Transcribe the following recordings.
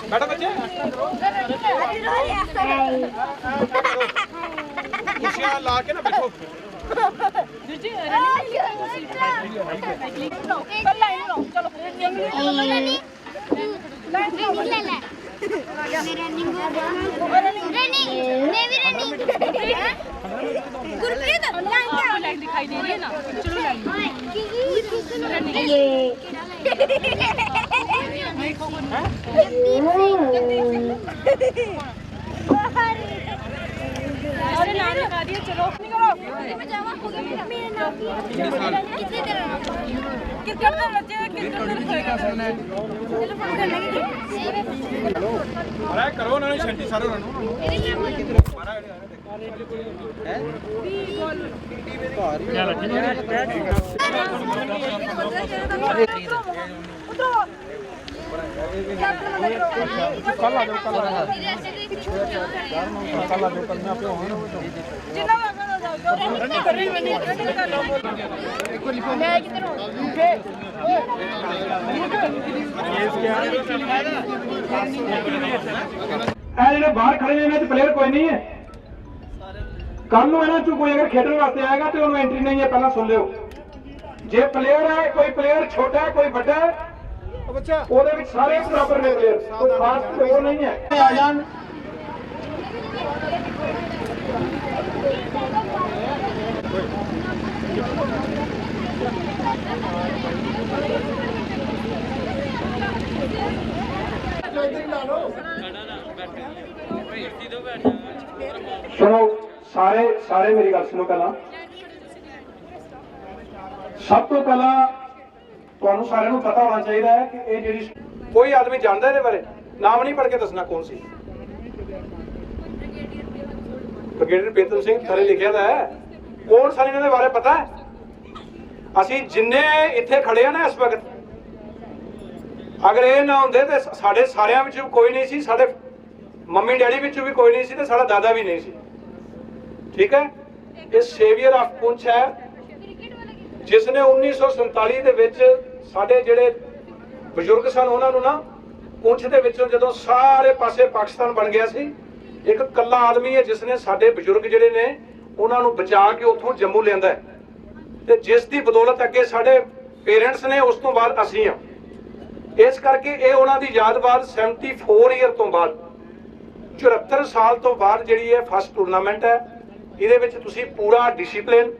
बैठो बच्चे कुर्सियां ला के ना बैठो दिखाई दे रही है ना चलो अरे नाम लगा दिया चलो क्रिकेट तो बच्चे अरे करो ना शंटी सारो रनो ਜਿਹੜੇ ਬਾਹਰ ਖੜੇ ਨੇ ਇਹਨਾਂ 'ਚ ਪਲੇਅਰ ਕੋਈ ਨਹੀਂ ਹੈ ਕੱਲ ਨੂੰ ਇਹਨਾਂ 'ਚੋਂ ਕੋਈ ਅਗਰ ਖੇਡਣ ਵਾਸਤੇ ਆਏਗਾ ਤੇ ਉਹਨੂੰ ਐਂਟਰੀ ਨਹੀਂ ਹੈ ਪਹਿਲਾਂ ਸੁਣ ਲਿਓ ਜੇ ਪਲੇਅਰ ਹੈ ਕੋਈ ਪਲੇਅਰ ਛੋਟਾ ਹੈ ਕੋਈ ਵੱਡਾ ਹੈ ਉਹਦੇ ਵਿੱਚ ਸਾਰੇ ਬਰਾਬਰ ਨੇ ਪਲੇਅਰ ਕੋਈ ਖਾਸ ਉਹ ਨਹੀਂ ਹੈ ਆ ਜਾਣ सुनो सारे सारे मेरी गल सुनो पहला सब तो पहला ਤੁਹਾਨੂੰ ਸਾਰਿਆਂ ਨੂੰ ਪਤਾ ਹੋਣਾ ਚਾਹੀਦਾ ਹੈ ਕਿ ਇਹ ਜਿਹੜੀ ਕੋਈ ਆਦਮੀ ਜਾਣਦਾ ਇਹਦੇ ਬਾਰੇ ਨਾਮ ਨਹੀਂ ਪੜ੍ਹ ਕੇ ਦੱਸਣਾ ਕੌਣ ਸੀ ਬ੍ਰਿਗੇਡੀਅਰ ਬੇਤਨ ਸਿੰਘ ਥੱਲੇ ਲਿਖਿਆ ਦਾ ਹੈ ਕੌਣ ਸਾਰੇ ਇਹਨਾਂ ਦੇ ਬਾਰੇ ਪਤਾ ਹੈ ਅਸੀਂ ਜਿੰਨੇ ਇੱਥੇ ਖੜੇ ਆ ਨਾ ਇਸ ਵਕਤ ਅਗਰ ਇਹ ਨਾ ਹੁੰਦੇ ਤੇ ਸਾਡੇ ਸਾਰਿਆਂ ਵਿੱਚੋਂ ਕੋਈ ਨਹੀਂ ਸੀ ਸਾਡੇ ਮੰਮੀ ਡੈਡੀ ਵਿੱਚੋਂ ਵੀ ਕੋਈ ਨਹੀਂ ਸੀ ਤੇ ਸਾਡਾ ਦਾਦਾ ਵੀ ਨਹੀਂ ਸੀ ਠੀਕ ਹੈ ਇਹ ਸੇਵੀਅਰ ਆਫ ਪੁੰਛ ਹੈ ਜਿਸ ਨੇ 1947 ਦੇ ਵਿੱਚ ਸਾਡੇ ਜਿਹੜੇ ਬਜ਼ੁਰਗ ਸਨ ਉਹਨਾਂ ਨੂੰ ਨਾ ਪੁੰਛ ਦੇ ਵਿੱਚੋਂ ਜਦੋਂ ਸਾਰੇ ਪਾਸੇ ਪਾਕਿਸਤਾਨ ਬਣ ਗਿਆ ਸੀ ਇੱਕ ਕੱਲਾ ਆਦਮੀ ਹੈ ਜਿਸ ਨੇ ਸਾਡੇ ਬਜ਼ੁਰਗ ਜਿਹੜੇ ਨੇ ਉਹਨਾਂ ਨੂੰ ਬਚਾ ਕੇ ਉੱਥੋਂ ਜੰਮੂ ਲਿਆਂਦਾ ਤੇ ਜਿਸ ਦੀ ਬਦੌਲਤ ਅੱਗੇ ਸਾਡੇ ਪੇਰੈਂਟਸ ਨੇ ਉਸ ਤੋਂ ਬਾਅਦ ਅਸੀਂ ਆ ਇਸ ਕਰਕੇ ਇਹ ਉਹਨਾਂ ਦੀ ਯਾਦ ਬਾਅਦ 74 ਈਅਰ ਤੋਂ ਬਾਅਦ 74 ਸਾਲ ਤੋਂ ਬਾਅਦ ਜਿਹੜੀ ਹੈ ਫਸਟ ਟੂਰਨਾਮੈਂਟ ਹੈ ਇਹਦੇ ਵਿੱਚ ਤੁਸੀਂ ਪੂਰਾ ਡਿਸਿਪਲਿਨ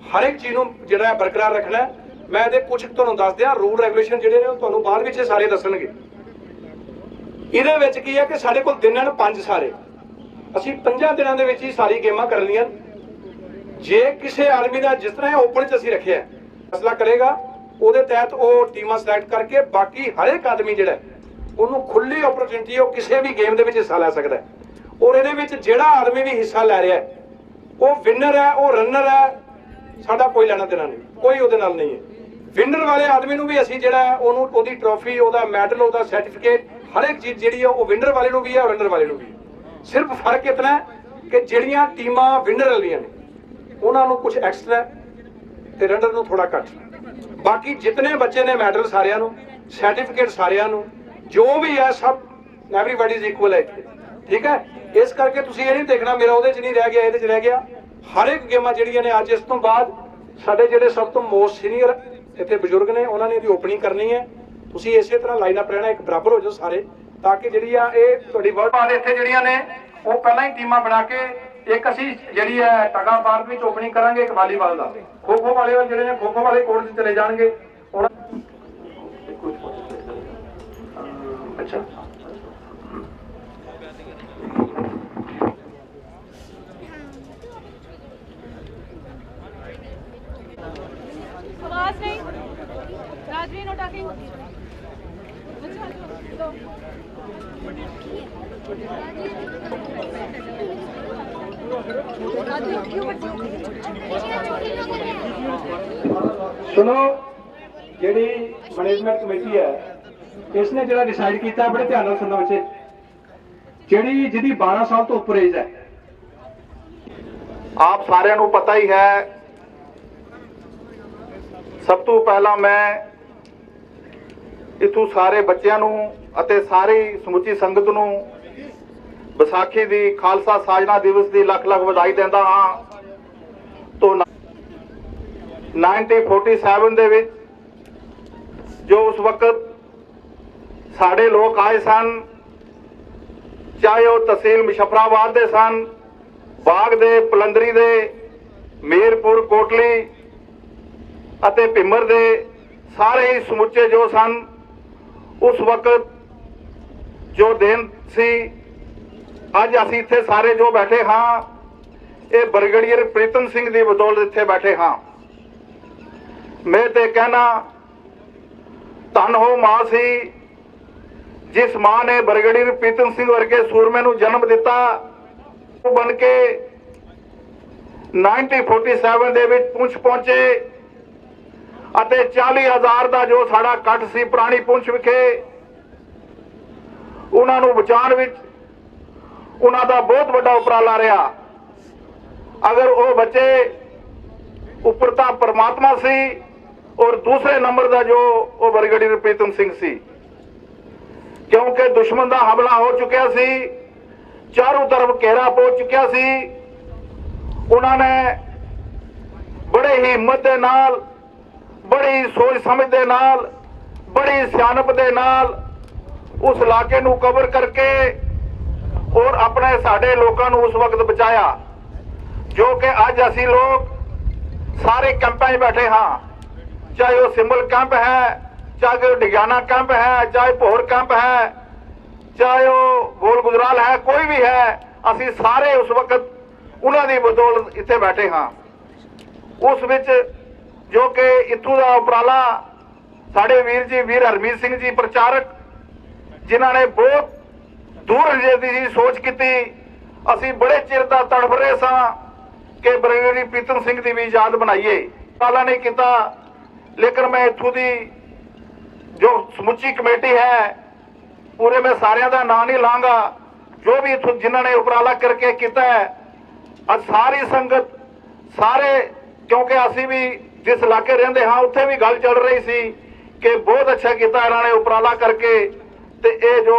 ਹਰ ਇੱਕ ਚੀਜ਼ ਨੂੰ ਜਿਹੜਾ ਬਰਕਰਾਰ ਰੱਖਣਾ ਮੈਂ ਇਹਦੇ ਕੁਝ ਤੁਹਾਨੂੰ ਦੱਸ ਦਿਆਂ ਰੂਲ ਰੈਗੂਲੇਸ਼ਨ ਜਿਹੜੇ ਨੇ ਉਹ ਤੁਹਾਨੂੰ ਬਾਅਦ ਵਿੱਚ ਸਾਰੇ ਦੱਸਣਗੇ ਇਹਦੇ ਵਿੱਚ ਕੀ ਹੈ ਕਿ ਸਾਡੇ ਕੋਲ ਦਿਨ ਹਨ 5 ਸਾਰੇ ਅਸੀਂ 5 ਦਿਨਾਂ ਦੇ ਵਿੱਚ ਹੀ ਸਾਰੀ ਗੇਮਾਂ ਕਰ ਲਈਆਂ ਜੇ ਕਿਸੇ ਆਦਮੀ ਦਾ ਜਿਸ ਤਰ੍ਹਾਂ ਓਪਨ 'ਚ ਅਸੀਂ ਰੱਖਿਆ ਫੈਸਲਾ ਕਰੇਗਾ ਉਹਦੇ ਤਹਿਤ ਉਹ ਟੀਮਾਂ ਸਿਲੈਕਟ ਕਰਕੇ ਬਾਕੀ ਹਰ ਇੱਕ ਆਦਮੀ ਜਿਹੜਾ ਉਹਨੂੰ ਖੁੱਲੀ ਓਪਰਚੁਨਿਟੀ ਉਹ ਕਿਸੇ ਵੀ ਗੇਮ ਦੇ ਵਿੱਚ ਹਿੱਸਾ ਲੈ ਸਕਦਾ ਔਰ ਇਹਦੇ ਵਿੱਚ ਜਿਹੜਾ ਆਦਮੀ ਵੀ ਹਿੱਸਾ ਲੈ ਰਿਹਾ ਉਹ ਵਿਨਰ ਹੈ ਉਹ ਰਨਰ ਹੈ ਸਾਡਾ ਕੋਈ ਲੈਣਾ ਦੇਣਾ ਨਹੀਂ ਕੋਈ ਉਹਦੇ ਨਾਲ ਨਹੀਂ ਹੈ ਵਿਨਰ ਵਾਲੇ ਆਦਮੀ ਨੂੰ ਵੀ ਅਸੀਂ ਜਿਹੜਾ ਉਹਨੂੰ ਉਹਦੀ ਟਰੋਫੀ ਉਹਦਾ ਮੈਡਲ ਉਹਦਾ ਸਰਟੀਫਿਕੇਟ ਹਰ ਇੱਕ ਚੀਜ਼ ਜਿਹੜੀ ਹੈ ਉਹ ਵਿਨਰ ਵਾਲੇ ਨੂੰ ਵੀ ਹੈ ਔਰ ਰਨਰ ਵਾਲੇ ਨੂੰ ਵੀ ਸਿਰਫ ਫਰਕ ਇਤਨਾ ਹੈ ਕਿ ਜਿਹੜੀਆਂ ਟੀਮਾਂ ਵਿਨਰ ਵਾਲੀਆਂ ਨੇ ਉਹਨਾਂ ਨੂੰ ਕੁਝ ਐਕਸਟਰਾ ਤੇ ਰਨਰ ਨੂੰ ਥੋੜਾ ਘੱਟ ਬਾਕੀ ਜਿੰਨੇ ਬੱਚੇ ਨੇ ਮੈਡਲ ਸਾਰਿਆਂ ਨੂੰ ਸਰਟੀਫਿਕੇਟ ਸਾਰਿਆਂ ਨੂੰ ਜੋ ਵੀ ਹੈ ਸਭ ਐਵਰੀਬਾਡੀ ਇਜ਼ ਇਕੁਅਲ ਹੈ ਠੀਕ ਹੈ ਇਸ ਕਰਕੇ ਤੁਸੀਂ ਇਹ ਨਹੀਂ ਦੇਖਣਾ ਮੇਰਾ ਉਹਦੇ 'ਚ ਨਹੀਂ ਰਹਿ ਗਿਆ ਇਹਦੇ 'ਚ ਰਹਿ ਗਿਆ ਹਰ ਇੱਕ ਗੇਮਾਂ ਜਿਹੜੀਆਂ ਨੇ ਅੱਜ ਇਸ ਤੋਂ ਬਾਅਦ ਸਾਡੇ ਜਿਹੜੇ ਸਭ ਤੋਂ ਮੋਸਟ ਸੀਨੀਅਰ ਇੱਥੇ ਬਜ਼ੁਰਗ ਨੇ ਉਹਨਾਂ ਨੇ ਇਹਦੀ ਓਪਨਿੰਗ ਕਰਨੀ ਹੈ ਤੁਸੀਂ ਇਸੇ ਤਰ੍ਹਾਂ ਲਾਈਨ ਅਪ ਰਹਿਣਾ ਇੱਕ ਬਰਾਬਰ ਹੋ ਜਾਓ ਸਾਰੇ ਤਾਂ ਕਿ ਜਿਹੜੀ ਆ ਇਹ ਤੁਹਾਡੀ ਵਰਲਡ ਬਾਅਦ ਇੱਥੇ ਜਿਹੜੀਆਂ ਨੇ ਉਹ ਪਹਿਲਾਂ ਹੀ ਟੀਮਾਂ ਬਣਾ ਕੇ ਇੱਕ ਅਸੀਂ ਜਿਹੜੀ ਹੈ ਟਗਾ ਪਾਰਕ ਵਿੱਚ ਓਪਨਿੰਗ ਕਰਾਂਗੇ ਇੱਕ ਵਾਲੀਬਾਲ ਦਾ ਖੋ ਖੋ ਵਾਲੇ ਜਿਹੜੇ ਨੇ ਖੋ ਖੋ ਵਾਲੇ ਕੋਰਟ 'ਚ ਚਲੇ ਜਾਣਗੇ ਉਹਨਾਂ ਅੱਛਾ आवाज नहीं राजवीर नो टॉकिंग सुनो जी मैनेजमेंट कमेटी है इसने जो डिसाइड किया बड़े ध्यान सुनना बच्चे जी जिहदी 12 साल तो उपर एज है आप सारिਆਂ ਨੂੰ पता ही है सब तो पहला मैं इथों सारे बच्चों नूं अते सारी समुची संगत नूं विसाखी दी खालसा साजना दिवस की लख लख बधाई देंदा हाँ। तो 1947 दे विच जो उस वक्त साढ़े लोग आए सन, चाहे वह तहसील मुशफराबाद दे सन, बाग दे, पलंदरी दे, मीरपुर, कोटली अते भिमर दे, सारे ही समुचे जो सन उस वक्त जो दिन सी, अज असी इत्थे सारे जो बैठे हाँ ये ब्रिगेडियर प्रीतम सिंह की बदौलत इत्थे बैठे हाँ। मैं ते कहना धन हो मां सी जिस मां ने ब्रिगेडियर प्रीतम सिंह वर्गे सूरमे नूं जन्म दिता। बन के 1947 दे विच पुंछ पहुंचे अते 40,000 का जो साड़ा कट सी पुरानी पुंछ विखे उन्हां नूं बचाउण विच उन्हां दा बहुत वड्डा उपराला रहा। अगर वो बच्चे उपर तां परमात्मा सी और दूसरे नंबर का जो वो ब्रिगेडियर प्रीतम सिंह सी, क्योंकि दुश्मन का हमला हो चुका सी, चारों तरफ घेरा पहुंच चुका सी। उन्होंने बड़े ही हिम्मत दे नाल, बड़ी सोच समझ दे नाल, बड़ी सियानप दे नाल उस इलाके नूं कवर करके और अपने साडे लोगों नूं उस वक्त बचाया, जो कि अज असी लोग सारे कैंपां 'च बैठे हाँ। चाहे वो सिंबल कैंप है, चाहे वो डिगाना कैंप है, चाहे भोर कैंप है, चाहे वो गोल गुजराल है, कोई भी है, असी सारे उस वक्त उन्होंने बदौलत इत्थे बैठे हाँ। उस विच जो कि इत्थों का उपराला साढ़े वीर जी वीर हरमीत सिंह जी प्रचारक, जिन्होंने बहुत दूर जी सोच की, असी बड़े चिर दा तड़फ रहे सां कि ब्रिगेडियर प्रीतम सिंह की भी याद बनाइए। उपराला नहीं किया, लेकिन मैं इत्थों की जो समुची कमेटी है पूरे मैं सारिਆਂ ਦਾ नाम नहीं लाँगा, जो भी इत्थों जिन्होंने उपराला करके किया है, आज सारी संगत सारे, क्योंकि असी भी जिस इलाके रहते हाँ उत्थे भी गल चल रही सी कि बहुत अच्छा किया इन्होंने उपराला करके, ते ये जो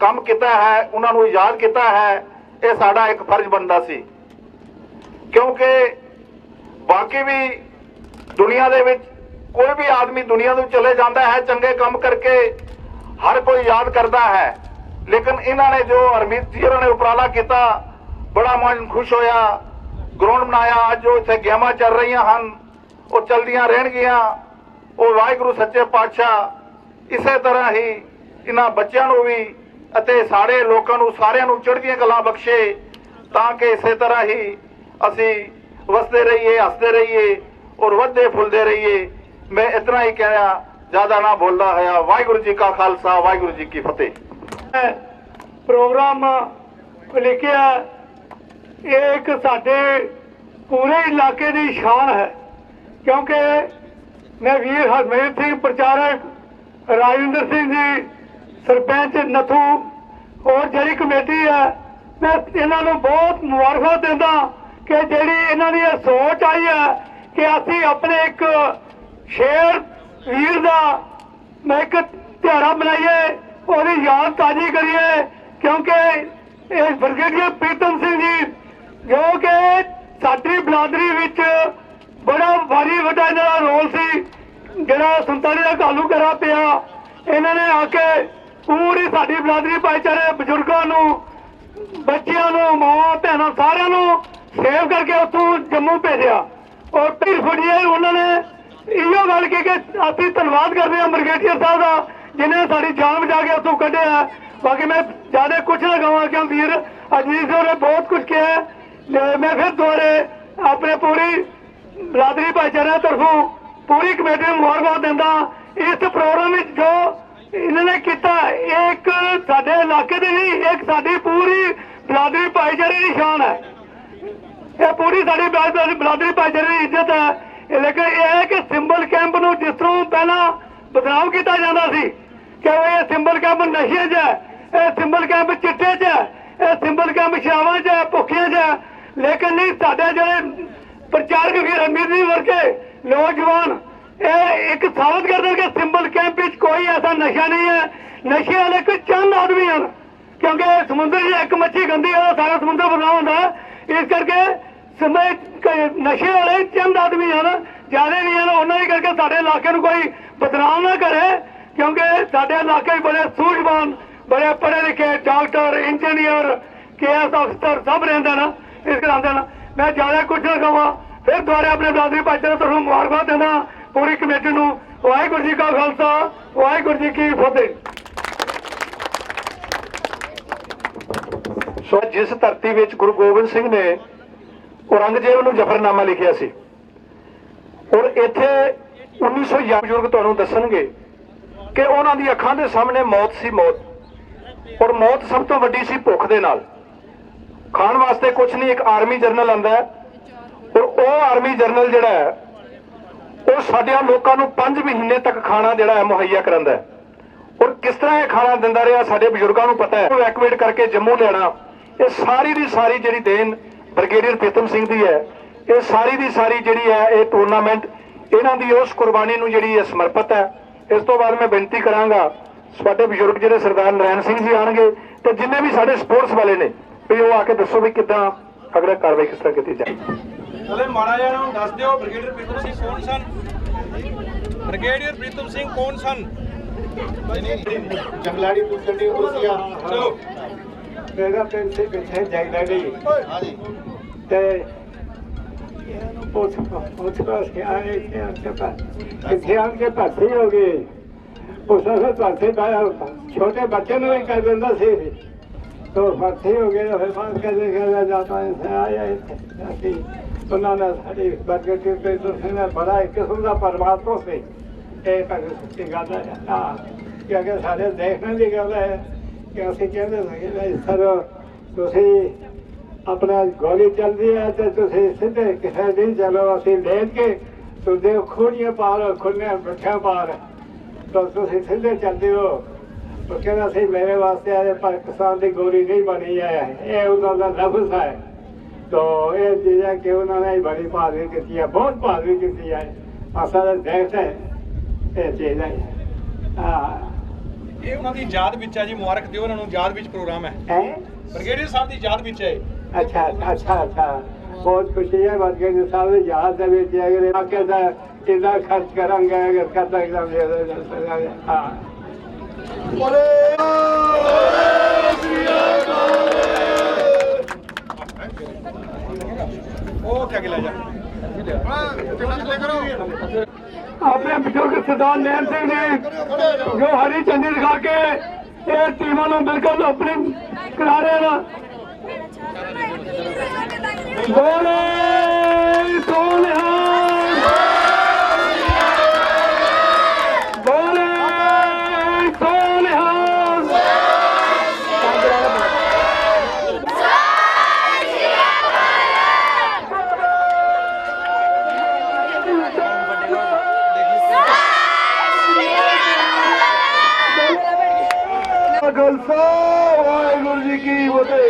काम किया है उन्होंने याद किया है, ये साडा एक फर्ज बनता सी। क्योंकि बाकी भी दुनिया दे विच कोई भी आदमी दुनिया तो चले जाता है चंगे काम करके, हर कोई याद करता है, लेकिन इन्होंने जो हरमीत जी ने उपराला किया बड़ा मन खुश होया। ग्राउंड बनाया, अज जो इतने गेमां चल रही हैं वो चलदियां रहनगियां। वो वाहिगुरू सच्चे पातशाह इसे तरह ही इन्हां बच्चों को भी अते सारे लोगों को सारिਆਂ ਨੂੰ ਚੜ੍ਹਦੀਆਂ ਕਲਾਂ बख्शे, ताकि इसे तरह ही असी वसते रहिए, हसते रहिए और वधदे फुलदे रहिए। मैं इतना ही कहना, ज्यादा ना बोलना है। वाहिगुरू जी का खालसा, वाहिगुरू जी की फतेह। प्रोग्राम लिखिया एक साडे पूरे इलाके की शान है, क्योंकि मैं वीर हरमीत सिंह प्रचारक, राजेंद्र सिंह जी सरपंच नथू और जी कमेटी है, मैं इन्हों बहुत मुबारक देता कि जी इन्होंने सोच आई है कि असी अपने एक शेर वीर का मैं एक त्यारा बनाइए, और याद ताजी करिए। क्योंकि ब्रिगेडियर प्रीतम सिंह जी जो कि साडी बलादरी विच बड़ा भारी वड्डा इन्हां दा रोल सी, जिहड़ा 47 का घालू करा पिया, इन्होंने आके पूरी साडी बलादरी भाईचारे बजुर्गों नूं, बच्चियों नूं, मां भैनों सारिਆਂ ਨੂੰ सेव करके उतों जम्मू भेजा। और फिर फड़िए उन्होंने इो गल की कि अभी धन्यवाद करते हैं ब्रिगेडियर साहब का, जिन्हें साड़ी जान बचा के उतों कढ़िया। बाकी मैं ज्यादा कुछ ना कहूँ, क्योंकि वीर अजीत सिंह ने बहुत कुछ किया है। मैं फिर दोबारे अपने पूरी बरादरी भाईचारे तरफों पूरी कमेटी में मुबारकबाद देता। इस प्रोग्राम में जो इन्होंने किया एक साडे इलाके की नहीं, एक साडी पूरी बरादरी भाईचारे की शान है। यह पूरी साड़ी बरादरी भाईचारे की इज्जत है। लेकिन यह है कि सिंबल कैंप नूं जिस तरह पहला बदनाम किया जाता सी कि ये सिंबल कैंप नशे च है, यह सिंबल कैंप चिट्टे च है, यह सिंबल कैंप शराबां च है, भुखियां च है। लेकिन नहीं, साडे जिहड़े प्रचारक वीर हरमीत सिंह वर्गे नौजवान ਇਹ ਇੱਕ ਸਾਬਤ ਕਰ ਦੇਣਗੇ ਸਿੰਬਲ ਕੈਂਪ ਵਿੱਚ ਕੋਈ ਐਸਾ ਨਸ਼ਾ ਨਹੀਂ ਹੈ। ਨਸ਼ੇ ਵਾਲੇ ਕੋਈ ਚੰਦ ਆਦਮੀ ਹਨ, ਕਿਉਂਕਿ ਸਮੁੰਦਰ 'ਚ ਇੱਕ ਮੱਛੀ ਗੰਦੀ ਹੈ ਸਾਰਾ ਸਮੁੰਦਰ ਬਦਨਾਮ ਹੁੰਦਾ ਹੈ। ਇਸ ਕਰਕੇ ਨਸ਼ੇ ਵਾਲੇ ਚੰਦ ਆਦਮੀ ਹਨ, ਜ਼ਿਆਦਾ ਨਹੀਂ ਹਨ। ਉਹਨਾਂ ਦੇ ਕਰਕੇ ਸਾਡੇ ਇਲਾਕੇ ਨੂੰ ਕੋਈ ਬਦਨਾਮ ਨਾ ਕਰੇ, ਕਿਉਂਕਿ ਸਾਡੇ ਇਲਾਕੇ ਬੜੇ ਸੂਝਵਾਨ, ਬੜੇ ਪੜ੍ਹੇ ਲਿਖੇ ਡਾਕਟਰ, ਇੰਜੀਨੀਅਰ, KS ਅਫਸਰ ਸਭ ਰਹਿੰਦੇ ਨੇ। ਇਸ ਕਰਾਉਂਦੇ ਨੇ। ਮੈਂ ਜ਼ਿਆਦਾ ਕੁਝ ਨਾ ਕਹਾਂ। ਫਿਰ ਦੁਬਾਰਾ ਆਪਣੇ ਬਰਾਦਰੀ ਭਾਈਚਾਰੇ ਨੂੰ ਤੁਹਾਨੂੰ ਮੁਬਾਰਕਬਾਦ ਦਿੰਦਾ ਪੂਰੀ ਕਮੇਟੀ ਨੂੰ। ਵਾਹਿਗੁਰੂ ਜੀ ਕਾ ਖਾਲਸਾ, ਵਾਹਿਗੁਰੂ ਜੀ ਕੀ ਫਤਿਹ। ਸੋ ਜਿਸ ਧਰਤੀ ਵਿੱਚ ਗੁਰੂ ਗੋਬਿੰਦ ਸਿੰਘ ਨੇ ਔਰੰਗਜ਼ੇਬ ਨੂੰ ਜ਼ਫਰਨਾਮਾ ਲਿਖਿਆ ਸੀ, ਔਰ ਇੱਥੇ 1911 ਬਜ਼ੁਰਗ ਤੁਹਾਨੂੰ ਦੱਸਣਗੇ ਕਿ ਉਹਨਾਂ ਦੀ ਅੱਖਾਂ ਦੇ ਸਾਹਮਣੇ ਮੌਤ ਸੀ, ਮੌਤ। ਔਰ ਮੌਤ ਸਭ ਤੋਂ ਵੱਡੀ ਸੀ ਭੁੱਖ ਦੇ ਨਾਲ। ਖਾਣ ਵਾਸਤੇ ਕੁਝ ਨਹੀਂ, ਇੱਕ ਆਰਮੀ ਜਰਨਲ ਆਂਦਾ ਹੈ, ਔਰ ਉਹ ਆਰਮੀ ਜਰਨਲ ਜਿਹੜਾ ਹੈ ਉਹ ਸਾਡਿਆਂ ਲੋਕਾਂ ਨੂੰ 5 ਮਹੀਨੇ ਤੱਕ ਖਾਣਾ ਜਿਹੜਾ ਹੈ ਮੁਹੱਈਆ ਕਰਾਂਦਾ ਹੈ। ਔਰ ਕਿਸ ਤਰ੍ਹਾਂ ਇਹ ਖਾਣਾ ਦਿੰਦਾ ਰਿਹਾ ਸਾਡੇ ਬਜ਼ੁਰਗਾਂ ਨੂੰ ਪਤਾ ਹੈ। ਇਵੈਕੂਏਟ ਕਰਕੇ ਜੰਮੂ ਲਿਆਣਾ, ਇਹ ਸਾਰੀ ਦੀ ਸਾਰੀ ਜਿਹੜੀ ਦੇਣ ਬ੍ਰਿਗੇਡੀਅਰ ਪ੍ਰੀਤਮ ਸਿੰਘ ਦੀ ਹੈ। ਇਹ ਸਾਰੀ ਦੀ ਸਾਰੀ ਜਿਹੜੀ ਹੈ ਇਹ ਟੂਰਨਾਮੈਂਟ ਇਹਨਾਂ ਦੀ ਉਸ ਕੁਰਬਾਨੀ ਨੂੰ ਜਿਹੜੀ ਹੈ ਸਮਰਪਿਤ ਹੈ। ਇਸ ਤੋਂ ਬਾਅਦ ਮੈਂ ਬੇਨਤੀ ਕਰਾਂਗਾ ਸਾਡੇ ਬਜ਼ੁਰਗ ਜਿਹੜੇ ਸਰਦਾਰ ਨਰੈਣ ਸਿੰਘ ਜੀ ਆਣਗੇ ਤੇ ਜਿੰਨੇ ਵੀ ਸਾਡੇ ਸਪੋਰਟਸ ਵਾਲੇ ਨੇ ਵੀ ਉਹ ਆ ਕੇ ਦੱਸੋ ਵੀ ਕਿੱਦਾਂ ਅਗਲਾ ਕਾਰਵਾਈ ਕਿਸ ਤਰ੍ਹਾਂ ਕੀਤੀ ਜਾਏ। ਚਲੇ ਮਾੜਾ ਜਿਹਾ ਨੂੰ ਦੱਸ ਦਿਓ ਬ੍ਰਿਗੇਡੀਅਰ ਪ੍ਰੀਤਮ ਸਿੰਘ ਕੌਣ ਸਨ? ਬ੍ਰਿਗੇਡੀਅਰ ਪ੍ਰੀਤਮ ਸਿੰਘ ਕੌਣ ਸਨ? ਜੰਗਲਾੜੀ ਪੁੱਛਣੀ ਉਸੀਆ ਚਲੋ ਮੇਰਾ ਪਿੰਡ ਸੀ ਪਿੱਛੇ ਜਗਲਾੜੀ ਤੇ ਇਹਨੂੰ ਪੁੱਛ ਕੇ ਆਏ ਕਿੱਥੇ ਆਣ ਕੇ ਭਰਤੀ ਹੋ ਗਏ। ਉਸ ਵੇਲੇ ਭਰਤੀ ਛੋਟੇ ਬੱਚੇ ਨੂੰ ਵੀ ਕਰ ਦਿੰਦਾ ਸੀ। तो भर्ती हो गए फिर बात कैसे किया जाता है से आया ऐसी उन्होंने साड़ी बरगटी पे तो उसने बड़ा एक किस्म का परमात्मा से एक गल है क्योंकि सारे देखने की गल है कि असं कहते सर तुसी अपना गोली चलती है तो तुसी सीधे किसी दिन चलो असं लेट के तो देव खूनियां पार खुले बठिया पार तो तुसी सीधे चलते हो। तो कहना सी मेरे वास्ते आए पाकिस्तान की गोली नहीं बनी है, ये उन्होंने लफ्ज है। तो ये चीज़ें कि उन्होंने बड़ी बहादुरी की है, बहुत बहादुरी की है। असल देखते ये चीज़ें हाँ ਇਹ ਉਹਨਾਂ ਦੀ ਯਾਦ ਵਿੱਚ ਹੈ ਜੀ। ਮੁਬਾਰਕ ਦਿਓ ਉਹਨਾਂ ਨੂੰ, ਯਾਦ ਵਿੱਚ ਪ੍ਰੋਗਰਾਮ ਹੈ। ਬ੍ਰਿਗੇਡੀਅਰ ਸਾਹਿਬ ਦੀ ਯਾਦ ਵਿੱਚ ਹੈ। अच्छा अच्छा अच्छा बहुत खुशी है बरगेडी साहब याद है बेटी अगर आके कितना खर्च करेंगे अगर करता एकदम हाँ ਉਹ ਕਿਆ ਗਿਲਾ ਜਾ अपने बुजुर्ग सरदार नैन सिंह ने जो हरी झंडी दिखा के ये टीमों को बिल्कुल अपनी करा रहे हैं। बोले सोनिहाल, बोले सोनिहाल। खालसा वाहिगुरू जी की फतेह।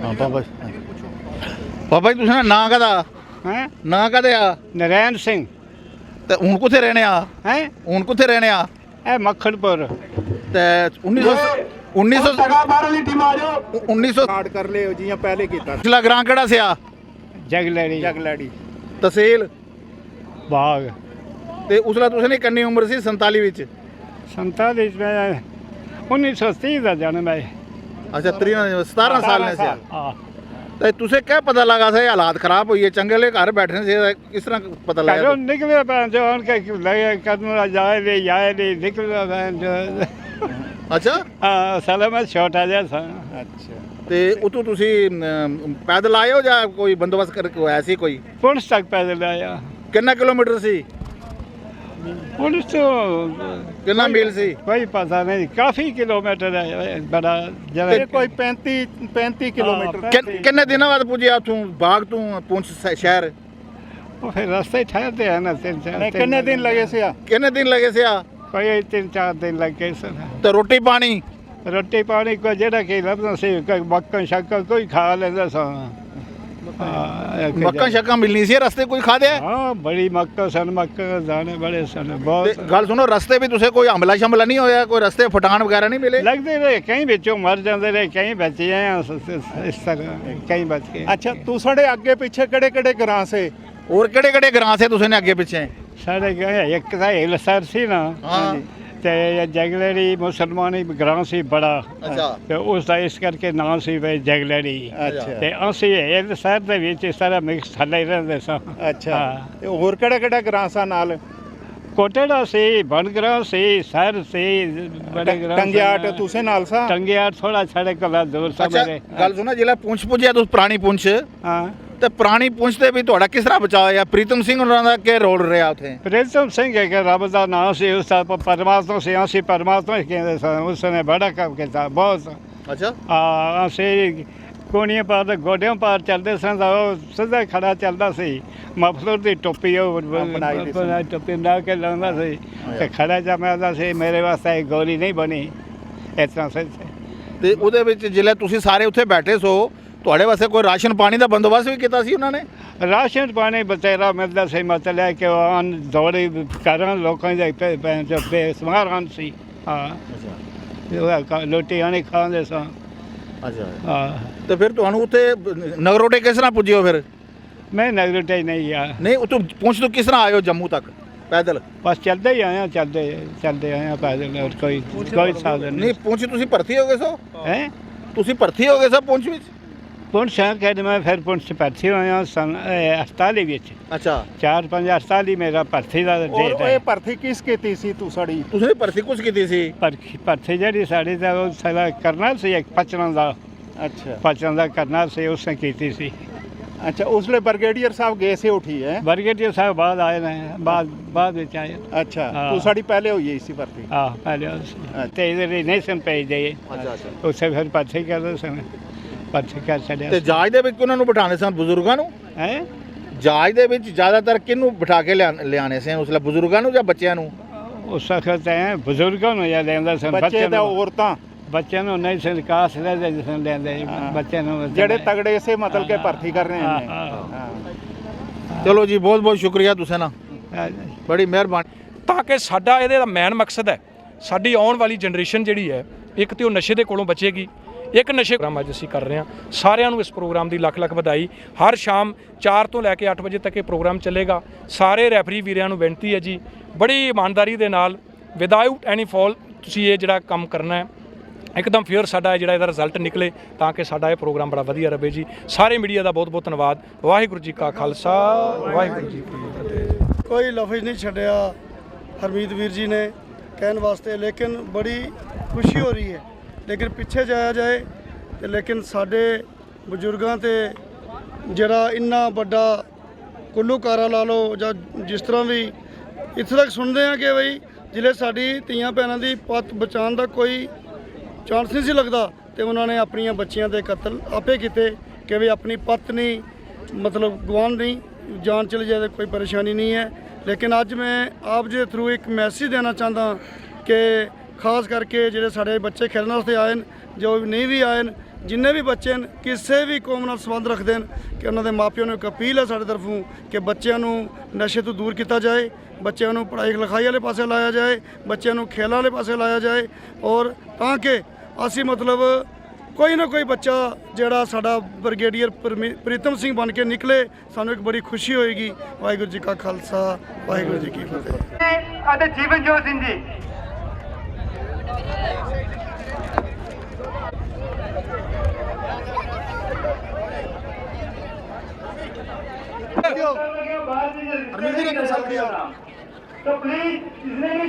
ਹਾਂ ਬਾਬਾ ਬਾਬਾ ਜੀ ਤੁਸੀਂ ਨਾਂ ਕਹਦਾ हैं ਨਾਂ ਕਹਦੇ ਆ नरैन सिंह ਤੇ ਹੁਣ ਕਿੱਥੇ ਰਹਿਣੇ ਆ? हैं ਹੁਣ ਕਿੱਥੇ ਰਹਿਣੇ ਆ? ए मक्खनपुर ਤੇ 1900 ਵਾਲੀ ਟੀਮ ਆ ਜਾਓ 1900 ਕਾਰਡ ਕਰ ਲਿਓ ਜੀਆਂ ਪਹਿਲੇ ਕੀਤਾ ਪਿਛਲਾ ਗ੍ਰਾਂ ਕਿਹੜਾ ਸਿਆ? जगलड़ी ਜਗਲਾੜੀ ਤਹਿਸੀਲ बाग ਤੇ ਉਸਲਾ ਤੁਸੀਂ ਨੇ ਕਿੰਨੀ ਉਮਰ ਸੀ 47 ਵਿੱਚ? 47 में 1930 का जन्म है। ਅੱਛਾ 17 ਸਾਲ ਨੇ ਸਿਆ। हाँ ਤੇ ਤੁਸੀਂ ਕਿਹ ਪਤਾ ਲੱਗਾ ਸੀ ਹਾਲਾਤ ਖਰਾਬ ਹੋਈ ਹੈ ਚੰਗੇ ਲਈ ਘਰ ਬੈਠੇ ਸੀ ਕਿਸ ਤਰ੍ਹਾਂ ਪਤਾ घरों ਲੱਗਾ? निकले जो उनके लगे कदम जाए नहीं निकले ਅੱਛਾ ਅਸਲ ਮੈਂ ਛੋਟਾ ਜਿਹਾ ਸਾਂ। ਅੱਛਾ ਤੇ ਉਤੋਂ ਤੁਸੀਂ ਪੈਦਲ ਆਏ ਹੋ ਜਾਂ ਕੋਈ ਬੰਦੋਬਸਤ ਕਰਕੇ ਹੋਇਆ ਸੀ ਕੋਈ? ਪੁਲਿਸ ਤੱਕ ਪੈਦਲ ਆਇਆ। ਕਿੰਨਾ ਕਿਲੋਮੀਟਰ ਸੀ? ਪੁਲਿਸ ਤੋਂ ਕਿੰਨਾ ਮੀਲ ਸੀ? ਕੋਈ ਪਤਾ ਨਹੀਂ, ਕਾਫੀ ਕਿਲੋਮੀਟਰ ਹੈ, ਬੜਾ ਇਹ ਜਿਹੜਾ ਕੋਈ 35 ਕਿਲੋਮੀਟਰ। ਕਿੰਨੇ ਦਿਨਾਂ ਬਾਅਦ ਪੁੱਜੇ ਉੱਥੋਂ ਬਾਗ ਤੋਂ ਪੁੰਛ ਸ਼ਹਿਰ? ਉਹ ਫਿਰ ਰਸਤੇ ਠਹਿਰਦੇ ਆ ਨਾ, ਤਿੰਨ ਚਾਰ ਨਹੀਂ, ਕਿੰਨੇ ਦਿਨ ਲਗੇ ਸੀ ਆ? ਕਿੰਨੇ ਦਿਨ ਲੱਗੇ ਸੀ ਆ? ਕੋਈ 3-4 ਦਿਨ ਲੱਗੇ ਸਨ। ਤੇ ਰੋਟੀ ਪਾਣੀ? ਰੋਟੀ ਪਾਣੀ ਕੋਈ ਜਿਹੜਾ ਕਿ ਲੱਭਦਾ ਸੀ, ਕੋਈ ਮੱਕਣ ਸ਼ੱਕਰ ਕੋਈ ਖਾ ਲੈਂਦਾ ਸਾਂ। ਮੱਕਾਂ ਸ਼ੱਕਾਂ ਮਿਲਣੀ ਸੀ ਰਸਤੇ ਕੋਈ ਖਾਦਿਆ? ਹਾਂ, ਬੜੀ ਮੱਕਾ ਸਨ, ਮੱਕਾ ਦਾਣੇ ਬੜੇ ਸਨ ਤੇ ਬਹੁਤ। ਗੱਲ ਸੁਣੋ, ਰਸਤੇ ਵੀ ਤੁਸੀਂ ਕੋਈ ਹਮਲਾ ਸ਼ਮਲਾ ਨਹੀਂ ਹੋਇਆ? ਕੋਈ ਰਸਤੇ ਫਟਾਣ ਵਗੈਰਾ ਨਹੀਂ ਮਿਲੇ? ਲੱਗਦੇ ਰਹੇ, ਕਈ ਵਿੱਚੋਂ ਮਰ ਜਾਂਦੇ ਰਹੇ, ਕਈ ਬਚੇ ਆ ਇਸ ਤਰ੍ਹਾਂ, ਕਈ ਬਚ ਗਏ। ਅੱਛਾ, ਤੂੰ ਸਾਡੇ ਅੱਗੇ ਪਿੱਛੇ ਕਿਹੜੇ ਕਿਹੜੇ ਗਰਾਂ ਸੇ? ਹੋਰ ਕਿਹੜੇ ਕਿਹੜੇ ਗਰਾਂ ਸੇ ਤੁਸੀਂ ਨੇ ਅੱਗੇ ਪਿੱਛੇ? ਸਾਡੇ ਗਏ ਇੱਕ ਤਾਂ ਹਿਲਸਰ ਸੀ ਨਾ, ਹਾਂ। ਤੇ ਜਗਲੇੜੀ ਮੁਸਲਮਾਨੀ ਗ੍ਰਾਂ ਸੀ ਬੜਾ, ਅੱਛਾ। ਤੇ ਉਸ ਦਾ ਇਸ ਕਰਕੇ ਨਾਂ ਸੀ ਵੀ ਜਗਲੇੜੀ। ਅੱਛਾ ਤੇ ਅਸੀਂ ਹਿਲਸਰ ਦੇ ਵਿੱਚ ਇਸ ਤਰ੍ਹਾਂ ਮਿਕਸ ਥੱਲੇ ਰਹਿੰਦੇ ਸਾਂ। ਅੱਛਾ, ਹਾਂ। ਤੇ ਹੋਰ ਕਿਹੜਾ ਕਿਹੜਾ ਗਰਾਂ ਸਾ ਨਾਲ? ਕੋਟੜਾ ਸੀ, ਬਣਗਰਾ ਸੀ, ਸਰ ਸੀ, ਬੜੇ ਗ੍ਰਾਂ ਟੰਗਿਆਟ ਤੁਸੀਂ ਨਾਲ ਸਾ? ਟੰਗਿਆਟ ਥੋੜਾ ਸਾਡੇ ਕੋਲ ਦੂਰ ਸਾ ਅੱਛਾ, ਮੇਰੇ। ਗੱਲ ਸੁਣੋ, ਜਿਹੜਾ ਪੁੰਛ ਪੁੱਜਿਆ ਤੁਸੀਂ ਪੁਰਾਣੀ ਪੁੰਛ, ਹਾਂ। ਤੇ ਪੁਰਾਣੀ ਪੁੰਛ ਤੇ ਵੀ ਤੁਹਾਡਾ ਕਿਸ ਤਰ੍ਹਾਂ ਬਚਾਅ ਹੋਇਆ? ਪ੍ਰੀਤਮ ਸਿੰਘ ਉਹਨਾਂ ਦਾ ਕੀ ਰੋਲ ਰਿਹਾ ਉੱਥੇ? ਪ੍ਰੀਤਮ ਸਿੰਘ ਹੈ ਕਿ ਰੱਬ ਦਾ ਨਾਮ ਸੀ, ਉਸ ਦਾ ਪਰਮਾਤਮਾ ਸੀ, ਅਸੀਂ ਪਰਮਾਤਮਾ ਹੀ ਕਹਿੰਦੇ ਸਾਂ। ਉਸ ਨੇ ਬੜਾ ਕੰਮ ਕੀਤਾ ਬਹੁਤ। ਅੱਛਾ। ਅਸੀਂ ਕੋਣੀਆਂ ਪਾਰ ਤੇ ਗੋਡਿਆਂ ਪਾਰ ਚੱਲਦੇ ਸਾਂ ਤਾਂ ਉਹ ਸਿੱਧਾ ਖੜਾ ਚੱਲਦਾ ਸੀ। ਮਫਲਰ ਦੀ ਟੋਪੀ ਉਹ ਬਣਾਈ ਦੀ ਸੀ। ਟੋਪੀ ਲਾ ਕੇ ਲਾਉਂਦਾ ਸੀ ਤੇ ਖੜਾ ਜਮਾਉਂਦਾ ਸੀ। ਮੇਰੇ ਵਾਸਤੇ ਇਹ ਗੋਲੀ ਨਹੀਂ ਬਣੀ ਇਸ ਤਰ੍ਹਾਂ ਸੀ। ਤੇ ਉਹਦੇ ਵਿੱਚ ਜਿਹੜੇ ਤੁਸੀਂ ਸਾਰੇ ਉੱਥੇ ਬੈਠੇ ਸੋ, ਤੁਹਾਡੇ ਵਾਸਤੇ ਕੋਈ ਰਾਸ਼ਨ ਪਾਣੀ ਦਾ ਬੰਦੋਬਸਤ ਵੀ ਕੀਤਾ ਸੀ ਉਹਨਾਂ ਨੇ? ਰਾਸ਼ਨ ਪਾਣੀ ਬਥੇਰਾ ਮਿਲਦਾ ਸੀ, ਮਤਲਬ ਕਿ ਉਹ ਅਨ ਦੌੜੇ ਕਰਨ ਲੋਕਾਂ ਦੇ ਬੇਸਮਾਰ ਹਨ ਸੀ। ਹਾਂ, ਰੋਟੀ ਆਣੀ ਖਾਂਦੇ ਸਾਂ। ਅੱਛਾ। ਹਾਂ, ਤੇ ਫਿਰ ਤੁਹਾਨੂੰ ਉੱਥੇ ਨਗਰੋਟੇ ਕਿਸ ਤਰ੍ਹਾਂ ਪੁੱਜੇ ਹੋ ਫਿਰ? ਮੈਂ ਨਗਰੋਟੇ ਨਹੀਂ ਗਿਆ, ਨਹੀਂ, ਉੱਥੋਂ ਪੁੰਛ ਤੋਂ ਕਿਸ ਤਰ੍ਹਾਂ ਆਏ ਹੋ ਜੰਮੂ ਤੱਕ ਪੈਦਲ? ਬਸ ਚੱਲਦੇ ਹੀ ਆਇਆ, ਚੱਲਦੇ ਆਇਆ ਪੈਦਲ, ਔਰ ਕੋਈ ਸਾਧਨ ਨਹੀਂ, ਪੁੰਛ ਤੁਸੀਂ ਭਰਤੀ ਹੋ ਗਏ ਸੋ? ਹੈ। ਤੁਸੀਂ ਭਰਤੀ ਹੋ ਗਏ ਸੋ ਪੁੰਛ ਵਿੱਚ? ਪੁੰਛ ਅਕੈਡਮੀ ਮੈਂ ਫਿਰ ਪੁੰਛ ਭਰਤੀ ਹੋਇਆ ਸਨ 48 ਵਿੱਚ। ਅੱਛਾ। 4-5 48 ਮੇਰਾ ਭਰਤੀ ਦਾ ਔਰ ਡੇਟ ਇਹ ਹੈ। ਭਰਤੀ ਕਿਸ ਕੀਤੀ ਸੀ ਤੂੰ ਸਾਡੀ? ਤੁਸੀਂ ਭਰਤੀ ਕੁਝ ਕੀਤੀ ਸੀ? ਭਰਤੀ ਜਿਹੜੀ ਸਾਡੀ ਦਾ ਉਹ ਸਾਡਾ ਕਰਨਲ ਸੀ, ਇੱਕ ਪਚਰਾਂ ਦਾ। ਅੱਛਾ ਪਚਰਾਂ ਦਾ ਕਰਨਲ ਸੀ, ਉਸਨੇ ਕੀਤੀ ਸੀ। ਅੱਛਾ, ਉਸਲੇ ਬਰਗੇਡੀਅਰ ਸਾਹਿਬ ਗਏ ਸੀ ਉਠੀ ਹੈ? ਬਰਗੇਡੀਅਰ ਸਾਹਿਬ ਬਾਅਦ ਆਏ ਨੇ, ਬਾਅਦ ਵਿੱਚ ਆਏ। ਅੱਛਾ, ਹਾਂ। ਤੂੰ ਸਾਡੀ ਪਹਿਲੇ ਹੋਈ ਸੀ ਭਰਤੀ? ਆਹ ਪਹਿਲੇ ਤੇ ਇਹਦੇ ਨਹੀਂ ਸਨ ਭੇਜਦੇ। ਅੱਛਾ ਅੱਛਾ। ਉਸੇ ਫਿਰ ਭਰਤੀ ਕਰਦੇ ਸਨ, ਭਰਤੀ ਕਰ ਛੱਡਿਆ। ਤੇ ਜਹਾਜ਼ ਦੇ ਵਿੱਚ ਕਿਹਨਾਂ ਨੂੰ ਬਿਠਾਣੇ ਸਨ? ਬਜ਼ੁਰਗਾਂ ਨੂੰ? ਹੈ। ਜਹਾਜ਼ ਦੇ ਵਿੱਚ ਜ਼ਿਆਦਾਤਰ ਕਿਹਨੂੰ ਬਿਠਾ ਕੇ ਲਿਆਣੇ ਸਨ ਉਸਲੇ, ਬਜ਼ੁਰਗਾਂ ਨੂੰ ਜਾਂ ਬੱਚਿਆਂ ਨੂੰ? ਉਸ ਵਕਤ ਹੈ ਬਜ਼ੁਰਗਾਂ ਨੂੰ ਜਾਂ ਲੈਂਦਾ ਸਨ, ਬੱਚੇ ਤੇ ਔਰਤਾਂ? ਬੱਚਿਆਂ ਨੂੰ ਨਹੀਂ ਸਨ, ਕਾਸ ਲੈਂਦੇ ਸਨ, ਲੈਂਦੇ ਬੱਚਿਆਂ ਨੂੰ ਜਿਹੜੇ ਤਗੜੇ ਸੇ ਮਤਲਬ ਕਿ ਭਰਤੀ ਕਰ ਰਹੇ ਨੇ। ਹਾਂ। ਚਲੋ ਜੀ, ਬਹੁਤ ਬਹੁਤ ਸ਼ੁਕਰੀਆ ਤੁਸੀਂ ਨਾ, ਬੜੀ ਮਿਹਰਬਾਨੀ। ਤਾਂ ਕਿ ਸਾਡਾ ਇਹਦੇ ਦਾ ਮੇਨ ਮਕਸਦ ਹੈ, ਸਾਡੀ ਆਉਣ ਵਾਲੀ ਜਨਰੇਸ਼ਨ ਜਿਹੜੀ ਹੈ, ਇੱਕ ਤੇ ਉਹ ਨਸ਼ੇ ਦੇ ਕੋਲੋਂ ਬਚੇਗੀ। ਇੱਕ ਨਸ਼ੇ ਪ੍ਰੋਗਰਾਮ ਅੱਜ ਅਸੀਂ ਕਰ ਰਹੇ ਹਾਂ। ਸਾਰਿਆਂ ਨੂੰ ਇਸ ਪ੍ਰੋਗਰਾਮ ਦੀ ਲੱਖ ਲੱਖ ਵਧਾਈ। ਹਰ ਸ਼ਾਮ 4 ਤੋਂ ਲੈ ਕੇ 8 ਵਜੇ ਤੱਕ ਇਹ ਪ੍ਰੋਗਰਾਮ ਚੱਲੇਗਾ। ਸਾਰੇ ਰੈਫਰੀ ਵੀਰਿਆਂ ਨੂੰ ਬੇਨਤੀ ਹੈ ਜੀ, ਬੜੀ ਇਮਾਨਦਾਰੀ ਦੇ ਨਾਲ, ਵਿਦਆਊਟ ਐਨੀ ਫਾਲ ਤੁਸੀਂ ਇਹ ਜਿਹੜਾ ਕੰਮ ਕਰਨਾ ਹੈ, ਇੱਕਦਮ ਫੇਅਰ ਸਾਡਾ ਜਿਹੜਾ ਇਹਦਾ ਰਿਜ਼ਲਟ ਨਿਕਲੇ, ਤਾਂ ਕਿ ਸਾਡਾ ਇਹ ਪ੍ਰੋਗਰਾਮ ਬੜਾ ਵਧੀਆ ਰਹੇ ਜੀ। ਸਾਰੇ ਮੀਡੀਆ ਦਾ ਬਹੁਤ ਬਹੁਤ ਧੰਨਵਾਦ। ਵਾਹਿਗੁਰੂ ਜੀ ਕਾ ਖਾਲਸਾ, ਵਾਹਿਗੁਰੂ ਜੀ ਕੀ ਫਤਿਹ। ਕੋਈ ਲਫ਼ਜ਼ ਨਹੀਂ ਛੱਡਿਆ ਹਰਮੀਤ ਵੀਰ ਜੀ ਨੇ ਕਹਿਣ ਵਾਸਤੇ, ਲੇਕਿਨ ਬੜੀ ਖੁਸ਼ੀ ਹੋ ਰਹੀ ਹੈ। ਲੇਕਿਨ ਪਿੱਛੇ ਜਾਇਆ ਜਾਏ ਤੇ ਲੇਕਿਨ ਸਾਡੇ ਬਜ਼ੁਰਗਾਂ ਤੇ ਜਿਹੜਾ ਇੰਨਾ ਵੱਡਾ ਕੁੱਲੂਕਾਰਾ ਲਾ ਲਓ ਜਾਂ ਜਿਸ ਤਰ੍ਹਾਂ ਵੀ ਇੱਥੇ ਤੱਕ ਸੁਣਦੇ ਆ ਕਿ ਬਈ ਜ਼ਿਲ੍ਹੇ ਸਾਡੀ ਧੀਆਂ ਭੈਣਾਂ ਦੀ ਪੱਤ ਬਚਾਉਣ ਦਾ ਕੋਈ ਚਾਂਸ ਨਹੀਂ ਸੀ ਲੱਗਦਾ, ਤੇ ਉਹਨਾਂ ਨੇ ਆਪਣੀਆਂ ਬੱਚੀਆਂ ਦੇ ਕਤਲ ਆਪੇ ਕੀਤੇ ਕਿ ਵੀ ਆਪਣੀ ਪਤਨੀ ਮਤਲਬ ਗਵਾਨ ਨਹੀਂ, ਜਾਨ ਚਲੀ ਜਾਏ ਕੋਈ ਪਰੇਸ਼ਾਨੀ ਨਹੀਂ ਹੈ। ਲੇਕਿਨ ਅੱਜ ਮੈਂ ਆਪ ਜੀ ਦੇ ਥਰੂ ਇੱਕ ਮੈਸੇਜ ਦੇਣਾ ਚਾਹੁੰਦਾ ਕਿ ਖਾਸ ਕਰਕੇ ਜਿਹੜੇ ਸਾਡੇ ਬੱਚੇ ਖੇਡਣ ਵਾਸਤੇ ਆਏ ਨੇ, ਜੋ ਨਹੀਂ ਵੀ ਆਏ ਨੇ, ਜਿੰਨੇ ਵੀ ਬੱਚੇ ਨੇ ਕਿਸੇ ਵੀ ਕੌਮ ਨਾਲ ਸੰਬੰਧ ਰੱਖਦੇ ਨੇ, ਕਿ ਉਹਨਾਂ ਦੇ ਮਾਪਿਆਂ ਨੂੰ ਇੱਕ ਅਪੀਲ ਹੈ ਸਾਡੇ ਤਰਫੋਂ ਕਿ ਬੱਚਿਆਂ ਨੂੰ ਨਸ਼ੇ ਤੋਂ ਦੂਰ ਕੀਤਾ ਜਾਏ, ਬੱਚਿਆਂ ਨੂੰ ਪੜ੍ਹਾਈ ਲਿਖਾਈ ਵਾਲੇ ਪਾਸੇ ਲਾਇਆ ਜਾਏ, ਬੱਚਿਆਂ ਨੂੰ ਖੇਲਾਂ ਵਾਲੇ ਪਾਸੇ ਲਾਇਆ ਜਾਏ, ਔਰ ਤਾਂ ਕਿ ਅਸੀਂ ਮਤਲਬ ਕੋਈ ਨਾ ਕੋਈ ਬੱਚਾ ਜਿਹੜਾ ਸਾਡਾ ਬ੍ਰਿਗੇਡੀਅਰ ਪ੍ਰੀਤਮ ਸਿੰਘ ਬਣ ਕੇ ਨਿਕਲੇ, ਸਾਨੂੰ ਇੱਕ ਬੜੀ ਖੁਸ਼ੀ ਹੋਏਗੀ। ਵਾਹਿਗੁਰੂ ਜੀ ਕਾ ਖਾਲਸਾ, ਵਾਹਿਗੁਰੂ ਜੀ ਕੀ ਫਤਿਹ। ਅਤੇ ਜੀਵਨਜੋਤ ਸਿੰਘ ਜੀ। तो प्लीज इसमें भी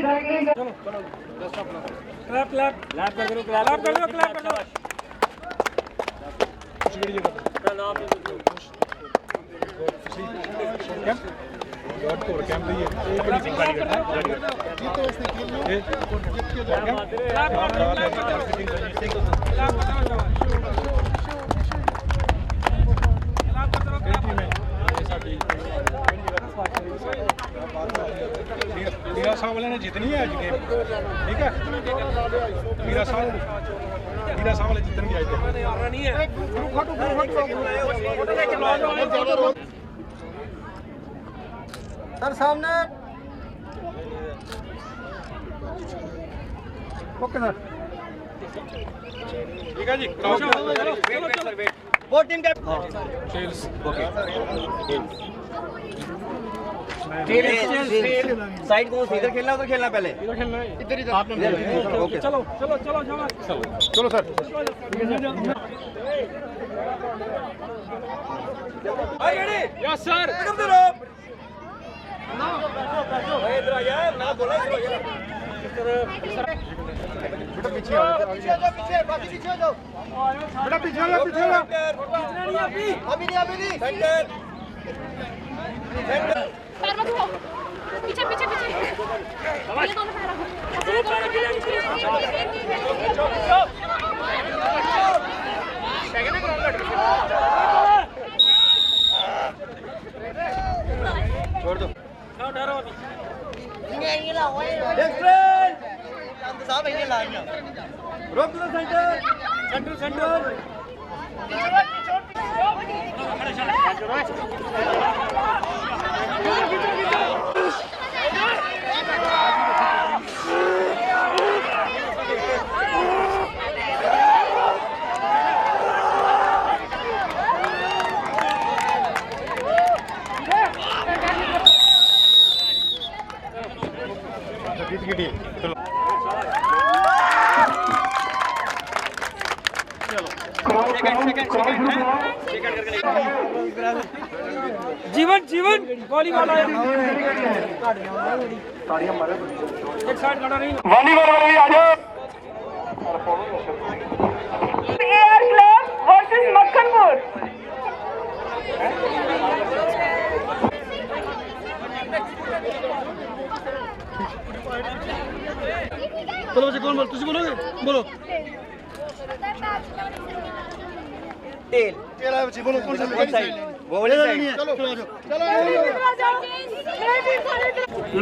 मीरा साहब वाले ने जितनी है आज गेम, ठीक है। मीरा साहब वाले जितनी आज सर सामने ओके सर ठीक है जी। वो टीम के साइड को इधर खेलना उधर खेलना पहले इधर ही ओके चलो सर। Yes sir. इधर आ यार ना बोला इधर पीछे बाकी पीछे हो जाओ बेटा पीछे हो जाओ। अभी नहीं सेंटर पैर मत उठाओ, पीछे पीछे पीछे ये दोनों पैर छोड़ दो साहब इन्हें लाइना रोक दो सेंटर जीवन वॉलीबॉल आया एक साइड खड़ा नहीं वॉलीबॉल वाले भी आ जाओ। AR club versus Makhanpur. बोलो बच्चे कौन बोल तुझे बोलोगे बोलो तेल तेल है बच्चे बोलो कौन सा साइड वो वाले साइड चलो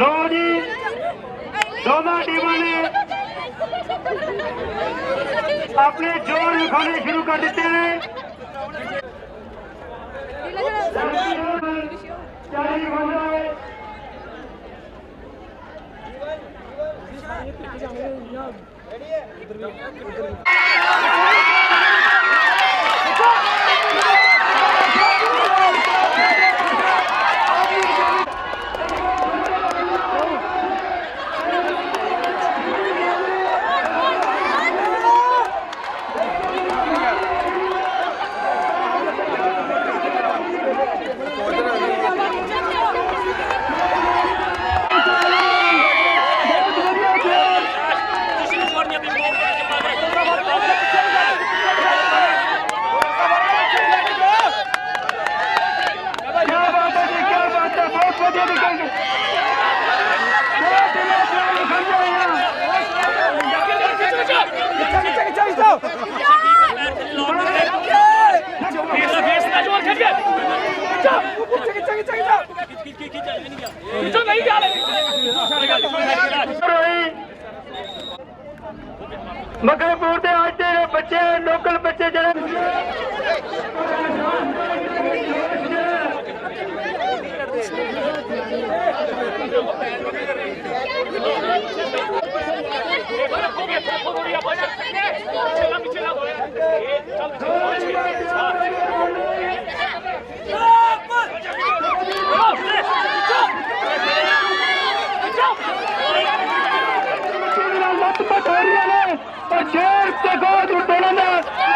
लो जी दोनों टीमों ने अपने जोर दिखाने शुरू कर देते हैं। मकरपुर के आज के बच्चे लोकल बच्चे जड़े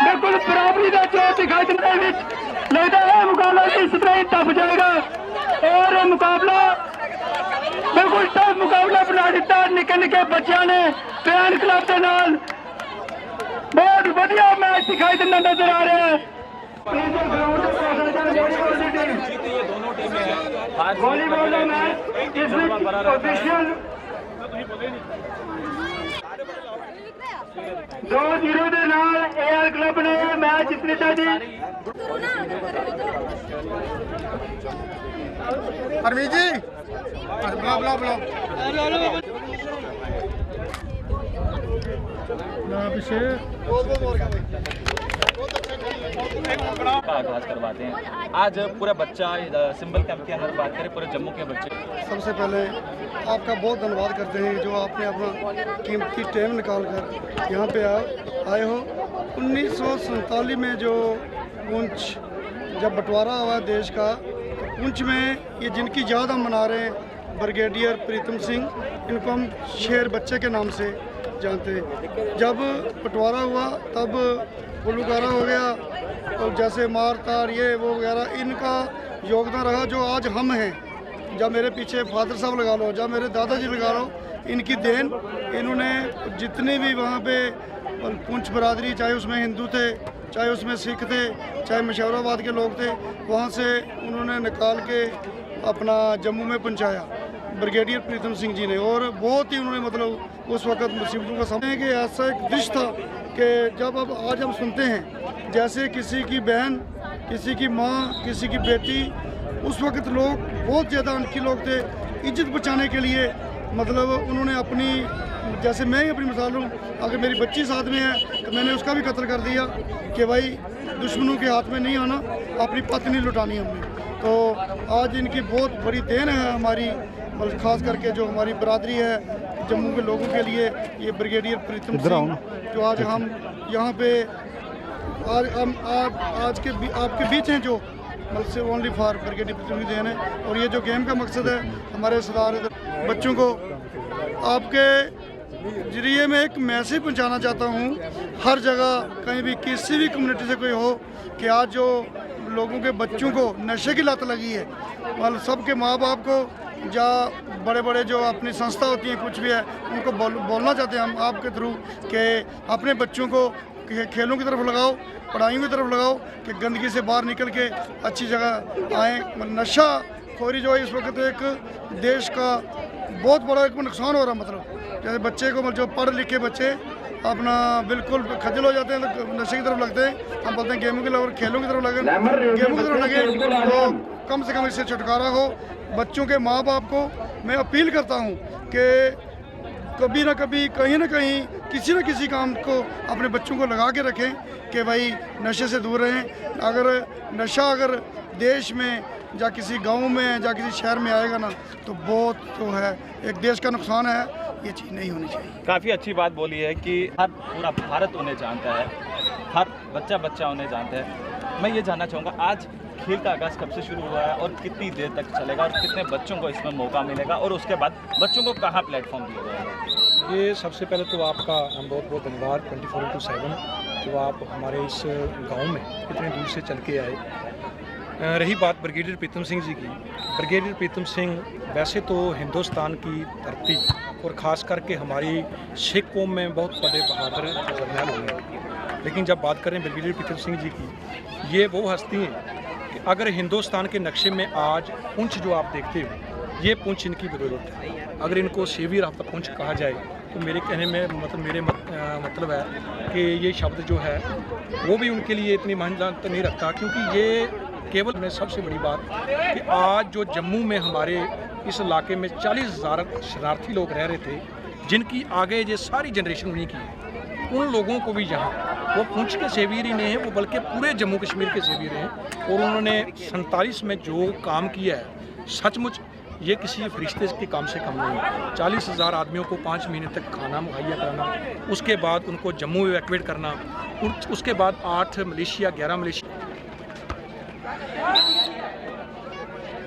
बिल्कुल बराबरी का चोर दिखाई देने लगता है। मुकाबला इस तरह ही टप जाएगा और मुकाबला बिल्कुल टफ मुकाबला बना दिता। निके निके बच्चों ने फैन क्लब के नाल बहुत बढ़िया मैच दिखाई देना नजर आ रहा है। वॉलीबॉल का मैच इसमें ऑफिशियल 2-0 ਦੇ ਨਾਲ एआर क्लब ने मैच जीता जी। ਹਰਮੀਤ ਜੀ ਬੁਲਾ का आगाज करवाते हैं। आज पूरा बच्चा सिंबल कैंप के अंदर बात करें, पूरे जम्मू के बच्चे। सबसे पहले आपका बहुत धन्यवाद करते हैं जो आपने अपना कीमती टाइम निकाल कर यहाँ पे आए हो। 1947 में जो पुंछ जब बंटवारा हुआ देश का, तो पुंछ में ये जिनकी याद हम मना रहे हैं ब्रिगेडियर प्रीतम सिंह, इनको हम शेर बच्चे के नाम से जानते हैं। जब बंटवारा हुआ तब गुलूकारा हो गया और जैसे मार तार ये वो वगैरह, इनका योगदान रहा जो आज हम हैं। जब मेरे पीछे फादर साहब लगा लो, जब मेरे दादाजी लगा लो, इनकी देन। इन्होंने जितने भी वहाँ पे पुंछ बरादरी, चाहे उसमें हिंदू थे, चाहे उसमें सिख थे, चाहे मशौराबाद के लोग थे, वहाँ से उन्होंने निकाल के अपना जम्मू में पहुँचाया ब्रिगेडियर प्रीतम सिंह जी ने। और बहुत ही उन्होंने मतलब उस वक्त मुसीबतों का सामना कि ऐसा एक दृश्य था कि जब अब आज हम सुनते हैं जैसे किसी की बहन, किसी की माँ, किसी की बेटी, उस वक्त लोग बहुत ज़्यादा अनकी लोग थे, इज्जत बचाने के लिए मतलब उन्होंने अपनी, जैसे मैं ही अपनी मिसाल लूँ, अगर मेरी बच्ची साथ में है तो मैंने उसका भी कत्ल कर दिया कि भाई दुश्मनों के हाथ में नहीं आना, अपनी पत्नी लुटानी हमने। तो आज इनकी बहुत बड़ी देन है हमारी, बल्कि खास करके जो हमारी बरादरी है जम्मू के लोगों के लिए, ये ब्रिगेडियर प्रीतम सिंह जो आज हम यहाँ पे आज के आपके बीच हैं, जो मतलब से only for brigadier Pritam Singh देन है। और ये जो गेम का मकसद है हमारे सरदार बच्चों को आपके जरिए में एक मैसेज पहुँचाना चाहता हूँ हर जगह, कहीं भी किसी भी कम्युनिटी से कोई हो, कि आज जो लोगों के बच्चों को नशे की लत लगी है, मतलब सबके माँ बाप को या बड़े बड़े जो अपनी संस्था होती हैं कुछ भी है, उनको बोलना चाहते हैं हम आपके थ्रू कि अपने बच्चों को खेलों की तरफ लगाओ, पढ़ाइयों की तरफ लगाओ, कि गंदगी से बाहर निकल के अच्छी जगह आएँ। मतलब नशा खोरी जो है इस वक्त एक देश का बहुत बड़ा एक नुकसान हो रहा है। मतलब जैसे बच्चे को जो पढ़ लिखे बच्चे अपना बिल्कुल खजल हो जाते हैं तो नशे की तरफ लगते हैं। हम बोलते हैं गेमों की तरफ, खेलों की तरफ लगे, गेमों की तरफ लगे तो कम से कम इससे छुटकारा हो। बच्चों के माँ बाप को मैं अपील करता हूँ कि कभी ना कभी, कहीं ना कहीं, किसी न किसी काम को अपने बच्चों को लगा के रखें कि भाई नशे से दूर रहें। अगर नशा अगर देश में या किसी गांव में या किसी शहर में आएगा ना तो बहुत तो है, एक देश का नुकसान है, ये चीज़ नहीं होनी चाहिए। काफ़ी अच्छी बात बोली है कि हर पूरा भारत उन्हें जानता है, हर बच्चा उन्हें जानता है। मैं ये जानना चाहूँगा आज खेल का आगाज़ कब से शुरू हुआ है और कितनी देर तक चलेगा और कितने बच्चों को इसमें मौका मिलेगा और उसके बाद बच्चों को कहाँ प्लेटफॉर्म दिया जाएगा? ये सबसे पहले तो आपका हम बहुत बहुत धन्यवाद 24/7 जो आप हमारे इस गांव में इतने दूर से चल के आए। रही बात ब्रिगेडियर प्रीतम सिंह जी की, ब्रिगेडियर प्रीतम सिंह वैसे तो हिंदुस्तान की धरती और ख़ास करके हमारी सिख कौम में बहुत बड़े बहादुर जर्नैल हुए, लेकिन जब बात करें ब्रिगेडियर प्रीतम सिंह जी की, ये वो हस्ती हैं कि अगर हिंदुस्तान के नक्शे में आज पुंछ जो आप देखते हो, ये पुंछ इनकी बदौलत है। अगर इनको सेवियर ऑफ द पुंछ कहा जाए तो मेरे कहने में मतलब है कि ये शब्द जो है वो भी उनके लिए इतनी मायने नहीं रखता, क्योंकि ये केवल में सबसे बड़ी बात कि आज जो जम्मू में हमारे इस इलाके में 40,000 शरारती लोग रह रहे थे, जिनकी आगे ये सारी जनरेशन नहीं की, उन लोगों को भी यहाँ वो पुंछ के सेवियर ही नहीं हैं, वो बल्कि पूरे जम्मू कश्मीर के सेवियर हैं। और उन्होंने 47 में जो काम किया है, सचमुच ये किसी फरिश्ते के काम से कम नहीं। 40,000 आदमियों को 5 महीने तक खाना मुहैया कराना, उसके बाद उनको जम्मू इवैक्यूएट करना, उसके बाद 8 मलेशिया 11 मलेशिया ले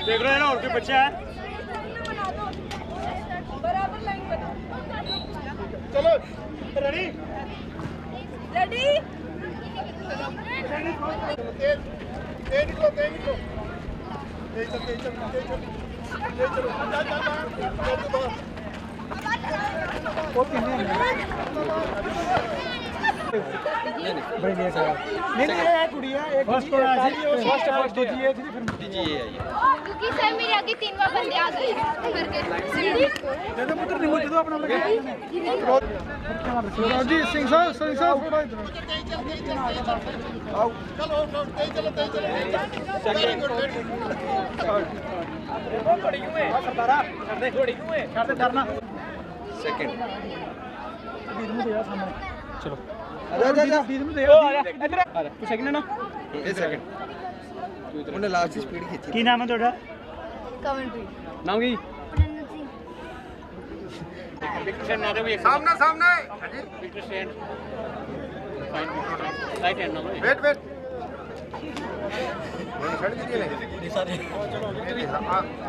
देख रहे हैं ना और कोई बच्चा है चलो रेडी रेडी तेज निकलो तेज निकलो तेज चल तेज चल तेज चल तेज चलो चल चल बड़ी लेट है नहीं ये कुड़ी है एक फर्स्ट दूसरी है फिर जी ये क्योंकि सर मेरे आगे 3 बार बंदे आ गए दे दो पुत्र रिमोट दे दो अपना जी सिंह साहब थोड़ा इधर आओ चलो तेज चलो वेरी गुड थोड़ी क्यों है सरदारा कर दे थोड़ी क्यों है कर दे करना सेकंड चलो आजा बीच में दे इधर आ तू सेकंड है ना एक सेकंड तूने लास्ट स्पीड खींची की नाम है ਤੁਹਾਡਾ कमेंट्री नाम की सामने सामने राइट हैंड नाम वेट वेट छड़ दी नहीं सारे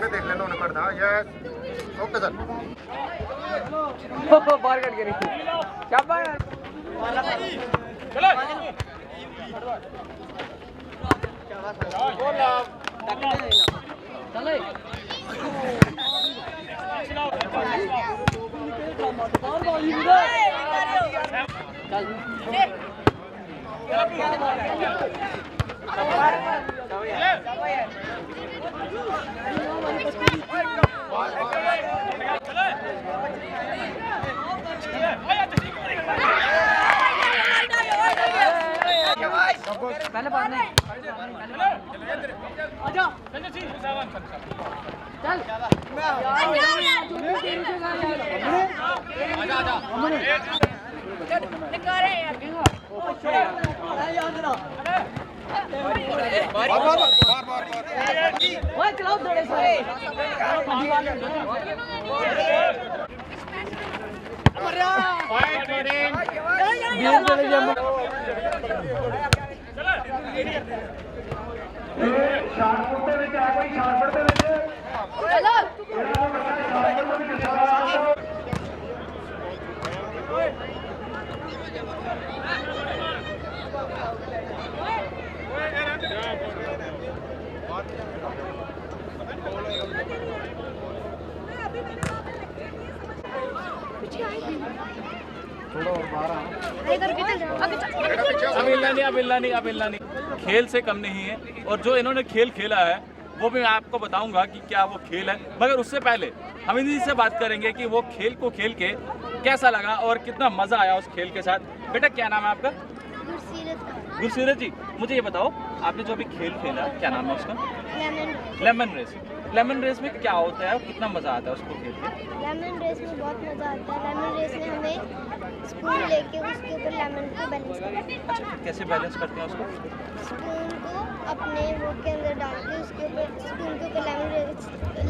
मैं देख लेना उन्हें पड़ता यस ओके सर बाहर कट के क्या बात चलो चलो पहले बात नहीं आजा चल चलाओ थोड़े सारे अब खेल से कम नहीं है और जो इन्होंने खेल खेला है वो भी मैं आपको बताऊंगा कि क्या वो खेल है, मगर उससे पहले हम इन्हीं से बात करेंगे कि वो खेल को खेल के कैसा लगा और कितना मजा आया उस खेल के साथ। बेटा क्या नाम है आपका? गुरसीरत जी, मुझे ये बताओ, आपने जो अभी खेल खेला, क्या नाम है उसका? Lemon race. लेमन रेस में क्या होता है और कितना मज़ा आता है उसको खेल के? लेमन रेस में बहुत मज़ा आता है। लेमन रेस में हमें स्पून लेके उसके ऊपर लेमन को बैलेंस करना है। अच्छा, फिर कैसे बैलेंस करते हैं उसको? स्पून को अपने वो के अंदर डाल के उसके ऊपर स्पून के ऊपर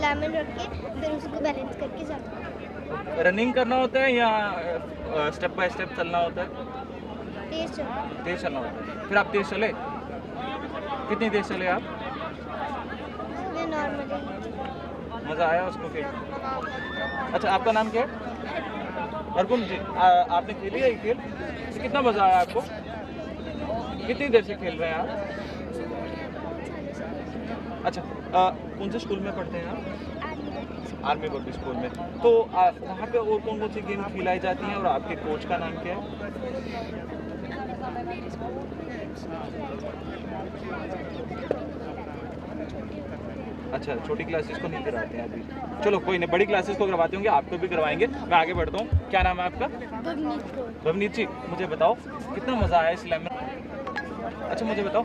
लेमन रख के फिर उसको बैलेंस करके जाना है। रनिंग करना होता है या स्टेप बाय स्टेप चलना होता है? तेज चलना। तेज चलना होता है। फिर आप तेज चले? कितनी तेज चले आप? मैं नॉर्मली। मज़ा आया उसको खेल? अच्छा, आपका नाम क्या है? अर्कुम जी, आपने खेली है ये खेल? तो कितना मज़ा आया आपको? कितनी देर से खेल रहे हैं आप? अच्छा, कौन से स्कूल में पढ़ते हैं आप? आर्मी पब्लिक स्कूल में। तो वहाँ पे और कौन कौन सी गेम खिलाई जाती हैं और आपके कोच का नाम क्या है? अच्छा, छोटी क्लासेस को नहीं करवाते हैं अभी। चलो कोई नहीं, बड़ी क्लासेस को करवाते होंगे, आपको भी करवाएंगे। मैं आगे बढ़ता हूँ। क्या नाम है आपका? भवनीत जी, मुझे बताओ कितना मज़ा आया इस लेमन? अच्छा, मुझे बताओ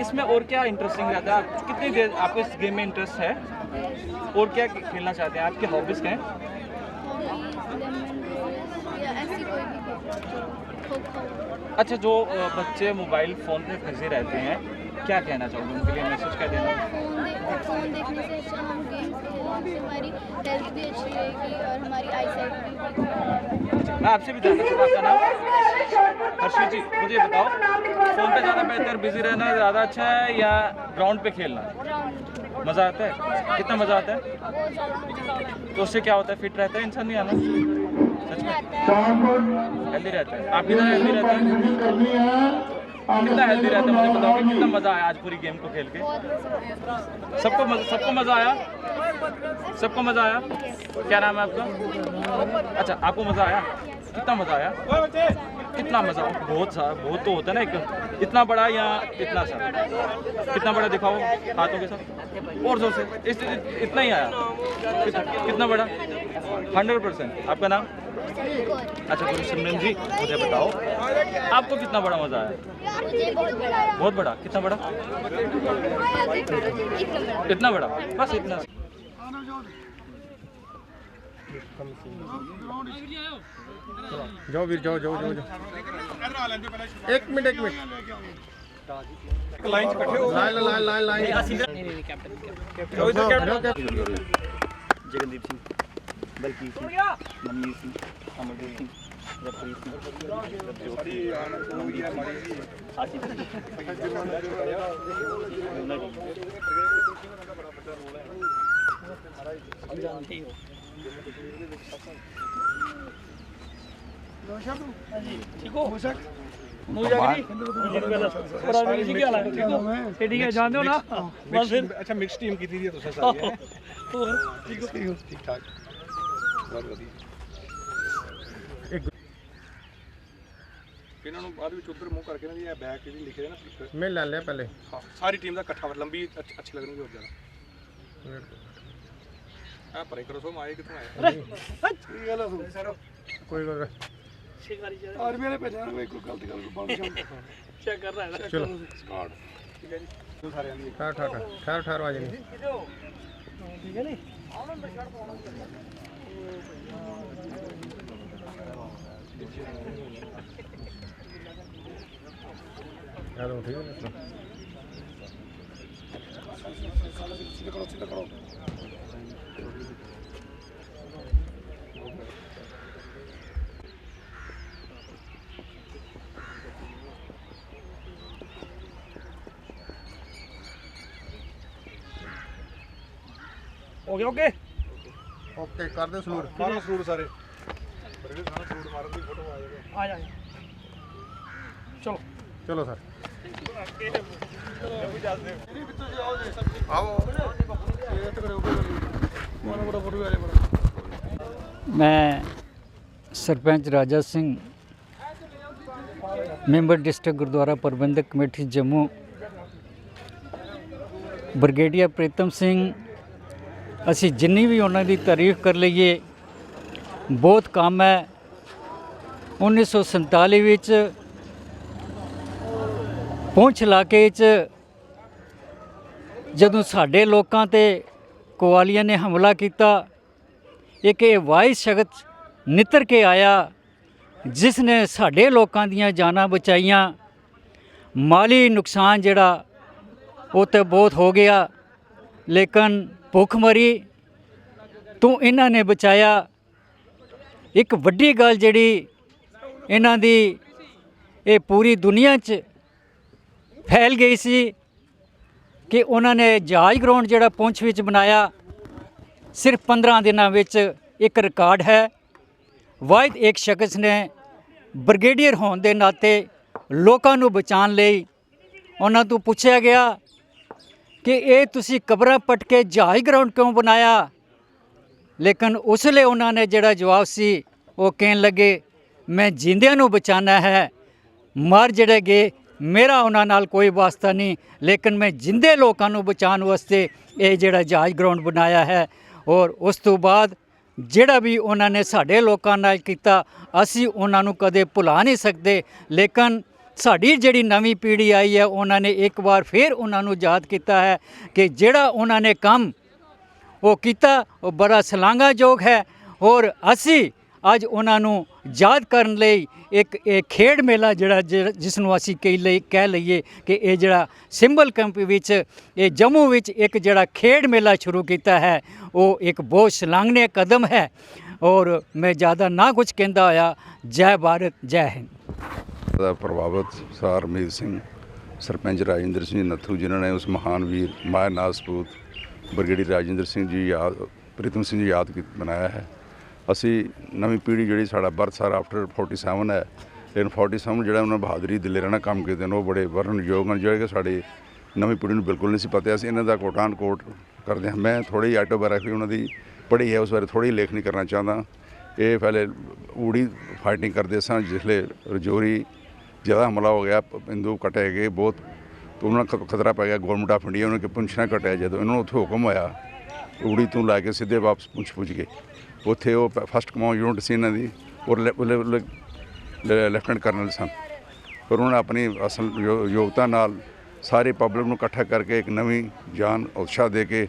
इसमें और क्या इंटरेस्टिंग रहता है? कितनी देर आपको इस गेम में इंटरेस्ट है और क्या खेलना चाहते हैं? आपकी हॉबीज़ क्या हैं? अच्छा, जो बच्चे मोबाइल फ़ोन पे फंसे रहते हैं, क्या कहना चाहोगे उनके लिए? मैसेज क्या देना? फ़ोन देखने से अच्छा हम गेम्स खेलें, हमारी हेल्थ भी अच्छी रहेगी और हमारी आई साइट भी। मैं आपसे भी जानना चाहूँगा, आपका नाम? हर्षित जी, मुझे बताओ फ़ोन पे ज़्यादा बेहतर बिजी रहना ज़्यादा अच्छा है या ग्राउंड पे खेलना? मज़ा आता है? कितना मज़ा आता है? तो उससे क्या होता है? फिट रहता है इंसान या ना? सच में हेल्दी रहता है? आप कितना हेल्दी रहते हैं? कितना हेल्दी रहता है मुझे बताओगे? कितना मज़ा आया आज पूरी गेम को खेल के? सबको मज़ा आया? सबको मज़ा आया? क्या नाम है आपका? अच्छा, आपको मज़ा आया? कितना मज़ा आया? कितना मज़ा? बहुत तो होता है ना, एक इतना बड़ा या इतना सा? कितना बड़ा दिखाओ हाथों के साथ और जोर से। इतना ही आया? कितना बड़ा? 100%। आपका नाम? अच्छा, गुरसिमरन जी, मुझे बताओ आपको कितना बड़ा मज़ा आया? मुझे बहुत बड़ा। कितना बड़ा? इतना बड़ा? बस इतना। जाओ वीर, जाओ। एक मिनट लाइन जगनदीप सिंह, बलकीत सिंह, मनमीत सिंह, अमरदीप सिंह, रफरीत सिंह, आसिफ सिंह। जानते ही हो। ठीक हो? ठीक है, जानते हो ना? बस फिर अच्छा, मिक्स टीम की थी तो ठीक ठाक बहुत ਵਧੀਆ। ਇਹਨਾਂ ਨੂੰ ਬਾਅਦ ਵਿੱਚ ਉੱਧਰ ਮੂੰਹ ਕਰਕੇ ਨਾ ਜੀ ਇਹ ਬੈਕ ਜਿਹੜੀ ਲਿਖੇ ਨਾ मैं ले लिया पहले। ਹਾਂ, ਸਾਰੀ ਟੀਮ ਦਾ ਇਕੱਠਾ ਲੰਬੀ ਅੱਛੀ ਲੱਗਣਗੇ ਹੋਰ ਜ਼ਿਆਦਾ। ਆ ਪਰੇ ਕਰੋ, ਸੋ ਆਏ ਕਿੱਥੋਂ ਆਏ? कोई बात आर्मी वाले भेजना कोई गलत गल बम शम चेक कर रहा है। चलो ਸਕਾਡ ਠੀਕ ਹੈ ਜੀ। ਸਾਰਿਆਂ ਦੀ ठहर आ जाएंगे। ठीक है नी? हेलो, ठीक है ना? सीधा करो हो गया ओके? ओके, कर दे सलूट। ਮਾਰੋ ਸਲੂਟ ਸਾਰੇ। ਬੜੇ ਸਾਰਾ ਸਲੂਟ ਮਾਰਨ ਦੀ ਫੋਟੋ ਆ ਜਾਏਗਾ। आ जाए। चलो सर, मैं सरपंच राजा सिंह, मैंबर डिस्ट्रिक्ट गुरुद्वारा प्रबंधक कमेटी जम्मू, ब्रिगेडियर प्रीतम सिंह, ਅਸੀਂ ਜਿੰਨੀ ਵੀ ਉਹਨਾਂ ਦੀ ਤਾਰੀਫ ਕਰ ਲਈਏ ਬਹੁਤ ਕੰਮ ਹੈ। 1947 ਵਿੱਚ ਪੁੰਛ ਇਲਾਕੇ 'ਚ ਜਦੋਂ ਸਾਡੇ ਲੋਕਾਂ ਤੇ ਕੁਆਲੀਆਂ ਨੇ ਹਮਲਾ ਕੀਤਾ, ਇੱਕ ਇਹ ਵਾਹਿਦ ਸ਼ਖਸ ਨਿੱਤਰ ਕੇ ਆਇਆ ਜਿਸ ਨੇ ਸਾਡੇ ਲੋਕਾਂ ਦੀਆਂ ਜਾਨਾਂ ਬਚਾਈਆਂ। ਮਾਲੀ ਨੁਕਸਾਨ ਜਿਹੜਾ ਉਹ ਤਾਂ ਬਹੁਤ ਹੋ ਗਿਆ, ਲੇਕਿਨ ਭੁੱਖਮਰੀ ਤੋਂ ਇਹਨਾਂ ਨੇ ਬਚਾਇਆ। ਇੱਕ ਵੱਡੀ ਗੱਲ ਜਿਹੜੀ ਇਹਨਾਂ ਦੀ ਇਹ ਪੂਰੀ ਦੁਨੀਆ 'ਚ ਫੈਲ ਗਈ ਸੀ ਕਿ ਉਹਨਾਂ ਨੇ ਜਹਾਜ਼ ਗਰਾਊਂਡ ਜਿਹੜਾ ਪੁੰਛ ਵਿੱਚ ਬਣਾਇਆ, ਸਿਰਫ 15 ਦਿਨਾਂ ਵਿੱਚ ਇੱਕ ਰਿਕਾਰਡ ਹੈ। ਵਾਹਿਦ ਇੱਕ ਸ਼ਖਸ ਨੇ ਬ੍ਰਿਗੇਡੀਅਰ ਹੋਣ ਦੇ ਨਾਤੇ ਲੋਕਾਂ ਨੂੰ ਬਚਾਉਣ ਲਈ ਉਹਨਾਂ ਤੋਂ ਪੁੱਛਿਆ ਗਿਆ ਕਿ ਇਹ ਤੁਸੀਂ ਕਬਰਾਂ ਪੱਟ ਕੇ ਜਹਾਜ਼ ਗਰਾਊਂਡ ਕਿਉਂ ਬਣਾਇਆ, ਲੇਕਿਨ ਉਸ ਵੇਲੇ ਉਹਨਾਂ ਨੇ ਜਿਹੜਾ ਜਵਾਬ ਸੀ ਉਹ ਕਹਿਣ ਲੱਗੇ ਮੈਂ ਜਿੰਦਿਆਂ ਨੂੰ ਬਚਾਉਣਾ ਹੈ, ਮਰ ਜਿਹੜੇ ਗਏ ਮੇਰਾ ਉਹਨਾਂ ਨਾਲ ਕੋਈ ਵਾਸਤਾ ਨਹੀਂ, ਲੇਕਿਨ ਮੈਂ ਜਿੰਦੇ ਲੋਕਾਂ ਨੂੰ ਬਚਾਉਣ ਵਾਸਤੇ ਇਹ ਜਿਹੜਾ ਜਹਾਜ਼ ਗਰਾਊਂਡ ਬਣਾਇਆ ਹੈ। ਔਰ ਉਸ ਤੋਂ ਬਾਅਦ ਜਿਹੜਾ ਵੀ ਉਹਨਾਂ ਨੇ ਸਾਡੇ ਲੋਕਾਂ ਨਾਲ ਕੀਤਾ ਅਸੀਂ ਉਹਨਾਂ ਨੂੰ ਕਦੇ ਭੁਲਾ ਨਹੀਂ ਸਕਦੇ, ਲੇਕਿਨ ਸਾਡੀ ਜਿਹੜੀ ਨਵੀਂ ਪੀੜ੍ਹੀ ਆਈ ਹੈ ਉਹਨਾਂ ਨੇ ਇੱਕ ਵਾਰ ਫਿਰ ਉਹਨਾਂ ਨੂੰ ਯਾਦ ਕੀਤਾ ਹੈ ਕਿ ਜਿਹੜਾ ਉਹਨਾਂ ਨੇ ਕੰਮ ਉਹ ਕੀਤਾ ਉਹ ਬੜਾ ਸ਼ਲਾਘਾਯੋਗ ਹੈ। ਔਰ ਅਸੀਂ ਅੱਜ ਉਹਨਾਂ ਨੂੰ ਯਾਦ ਕਰਨ ਲਈ ਇੱਕ ਇਹ ਖੇਡ ਮੇਲਾ ਜਿਹੜਾ ਜਿਸ ਨੂੰ ਅਸੀਂ ਕਹਿ ਲਈਏ ਕਿ ਇਹ ਜਿਹੜਾ ਸਿੰਬਲ ਕੈਂਪ ਵਿੱਚ ਇਹ ਜੰਮੂ ਵਿੱਚ ਇੱਕ ਜਿਹੜਾ ਖੇਡ ਮੇਲਾ ਸ਼ੁਰੂ ਕੀਤਾ ਹੈ ਉਹ ਇੱਕ ਬਹੁਤ ਸ਼ਲਾਘਨੀय ਕਦਮ ਹੈ। ਔਰ ਮੈਂ ਜ਼ਿਆਦਾ ਨਾ ਕੁਝ ਕਹਿੰਦਾ ਹੋਇਆ, ਜੈ ਭਾਰਤ ਜੈ ਹਿੰਦ। ਦਾ ਪ੍ਰਭਾਵਿਤ ਸਰ ਹਰਮੀਤ ਸਿੰਘ, ਸਰਪੰਚ ਰਾਜਿੰਦਰ ਸਿੰਘ ਨੱਥੂ ਜਿਨ੍ਹਾਂ ਨੇ ਉਸ ਮਹਾਨ ਵੀਰ ਮਾਇਨਾਜ਼ ਸਪੂਤ ਬ੍ਰਿਗੇਡੀਅਰ ਰਾਜਿੰਦਰ ਸਿੰਘ ਜੀ ਪ੍ਰੀਤਮ ਸਿੰਘ ਜੀ ਯਾਦ ਬਣਾਇਆ ਹੈ। ਅਸੀਂ ਨਵੀਂ ਪੀੜ੍ਹੀ ਜਿਹੜੀ ਸਾਡਾ ਬਰਥ ਸਰ ਆਫਟਰ 47 ਹੈ, ਲੇਕਿਨ 47 ਜਿਹੜਾ ਉਹਨਾਂ ਬਹਾਦਰੀ ਦਲੇਰਾਂ ਨਾਲ ਕੰਮ ਕੀਤੇ ਨੇ ਉਹ ਬੜੇ ਵਰਣਯੋਗ ਹਨ ਜਿਹੜੇ ਕਿ ਸਾਡੀ ਨਵੀਂ ਪੀੜ੍ਹੀ ਨੂੰ ਬਿਲਕੁਲ ਨਹੀਂ ਸੀ ਪਤਾ। ਅਸੀਂ ਇਹਨਾਂ ਦਾ ਕੋਟਾਨ ਕੋਟ ਕਰਦੇ ਹਾਂ। ਮੈਂ ਥੋੜ੍ਹੀ ਜਿਹੀ ਆਟੋਬਾਇਓਗ੍ਰਾਫੀ ਉਹਨਾਂ ਦੀ ਪੜ੍ਹੀ ਹੈ, ਉਸ ਬਾਰੇ ਥੋੜ੍ਹੀ ਲੇਖ ਨਹੀਂ ਕਰਨਾ ਚਾਹੁੰਦਾ। ਇਹ ਪਹਿਲੇ ਊੜੀ ਫਾਈਟਿੰਗ ਕਰਦੇ ਸਨ, ਜਿਸਲੇ ਰਜੌਰੀ ਜ਼ਿਆਦਾ ਹਮਲਾ ਹੋ ਗਿਆ, ਹਿੰਦੂ ਕਟੇ ਗਏ ਬਹੁਤ, ਤਾਂ ਉਹਨਾਂ ਨੂੰ ਖਤਰਾ ਪੈ ਗਿਆ ਗੌਰਮੈਂਟ ਆਫ ਇੰਡੀਆ ਉਹਨਾਂ ਕੇ ਪੁੰਛਣਾ ਕਟਿਆ। ਜਦੋਂ ਇਹਨਾਂ ਨੂੰ ਉੱਥੇ ਹੁਕਮ ਹੋਇਆ ਊੜੀ ਤੋਂ ਲੈ ਕੇ ਸਿੱਧੇ ਵਾਪਸ ਪੁੱਜ ਗਏ। ਉੱਥੇ ਉਹ ਫਸਟ ਕਮਾਂਡ ਯੂਨਿਟ ਸੀ ਇਹਨਾਂ ਦੀ ਔਰ ਲੈਫਟੀਨੈਂਟ ਕਰਨਲ ਸਨ। ਪਰ ਉਹਨਾਂ ਨੇ ਆਪਣੀ ਅਸਲ ਯੋਗਤਾ ਨਾਲ ਸਾਰੇ ਪਬਲਿਕ ਨੂੰ ਇਕੱਠਾ ਕਰਕੇ ਇੱਕ ਨਵੀਂ ਜਾਨ ਉਤਸ਼ਾਹ ਦੇ ਕੇ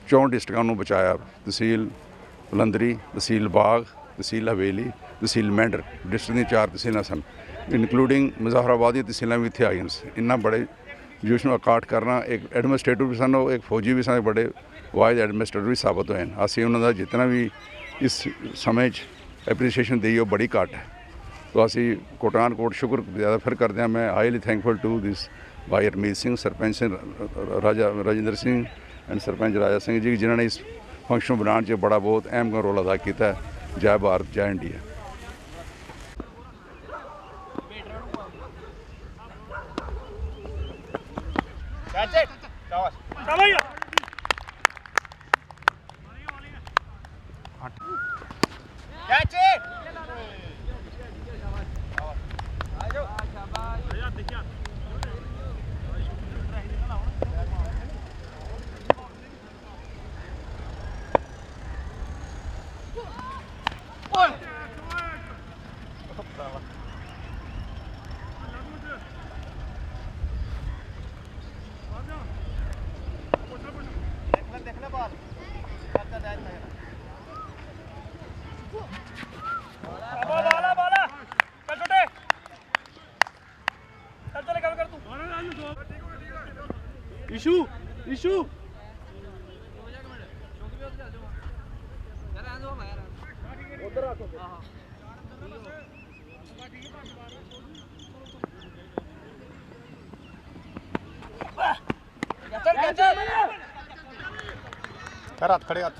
64 ਡਿਸਟ੍ਰਿਕਾਂ ਨੂੰ ਬਚਾਇਆ। ਤਹਿਸੀਲ ਲੰਦਰੀ, ਤਹਿਸੀਲ ਬਾਗ, ਤਹਿਸੀਲ ਹਵੇਲੀ, ਤਹਿਸੀਲ ਮੈਂਡਰ, ਡਿਸਟ੍ਰਿਕਟ ਦੀਆਂ 4 ਤਹਿਸੀਲਾਂ ਸਨ, ਇਨਕਲੂਡਿੰਗ ਮੁਜ਼ਾਫਰਾਬਾਦ ਦੀਆਂ ਤਹਿਸੀਲਾਂ ਵੀ ਇੱਥੇ ਆਈਆਂ ਸੀ। ਇੰਨਾ ਬੜੇ ਜੋਸ਼ ਨੂੰ ਇਕੱਠ ਕਰਨਾ, ਇੱਕ ਐਡਮਿਨਿਸਟ੍ਰੇਟਰ ਵੀ ਸਨ, ਉਹ ਇੱਕ ਫੌਜੀ ਵੀ ਸਨ, ਬੜੇ ਵਾਇਦ ਐਡਮਿਨਿਸਟ੍ਰੇਟਰ ਵੀ ਸਾਬਤ ਹੋਏ ਹਨ। ਅਸੀਂ ਉਹਨਾਂ ਦਾ ਜਿਤਨਾ ਵੀ ਇਸ ਸਮੇਂ 'ਚ ਐਪਰੀਸੀਏਸ਼ਨ ਦੇਈ ਉਹ ਬੜੀ ਘੱਟ ਹੈ। ਤਾਂ ਅਸੀਂ ਕੋਟਾਨ ਕੋਟ ਸ਼ੁਕਰ ਜ਼ਿਆਦਾ ਫਿਰ ਕਰਦੇ ਹਾਂ। ਮੈਂ highly thankful to this Bhai Harmeet Singh, sarpanch Singh Rajinder Singh and sarpanch ਰਾਜਾ ਸਿੰਘ ਜੀ ਜਿਨ੍ਹਾਂ ਨੇ ਇਸ ਫੰਕਸ਼ਨ ਬਣਾਉਣ 'ਚ ਬੜਾ ਬਹੁਤ ਅਹਿਮ ਰੋਲ ਅਦਾ ਕੀਤਾ ਹੈ। ਜੈ ਭਾਰਤ ਜੈ ਇੰਡੀਆ। इशू उधर रखो। खड़े हाथ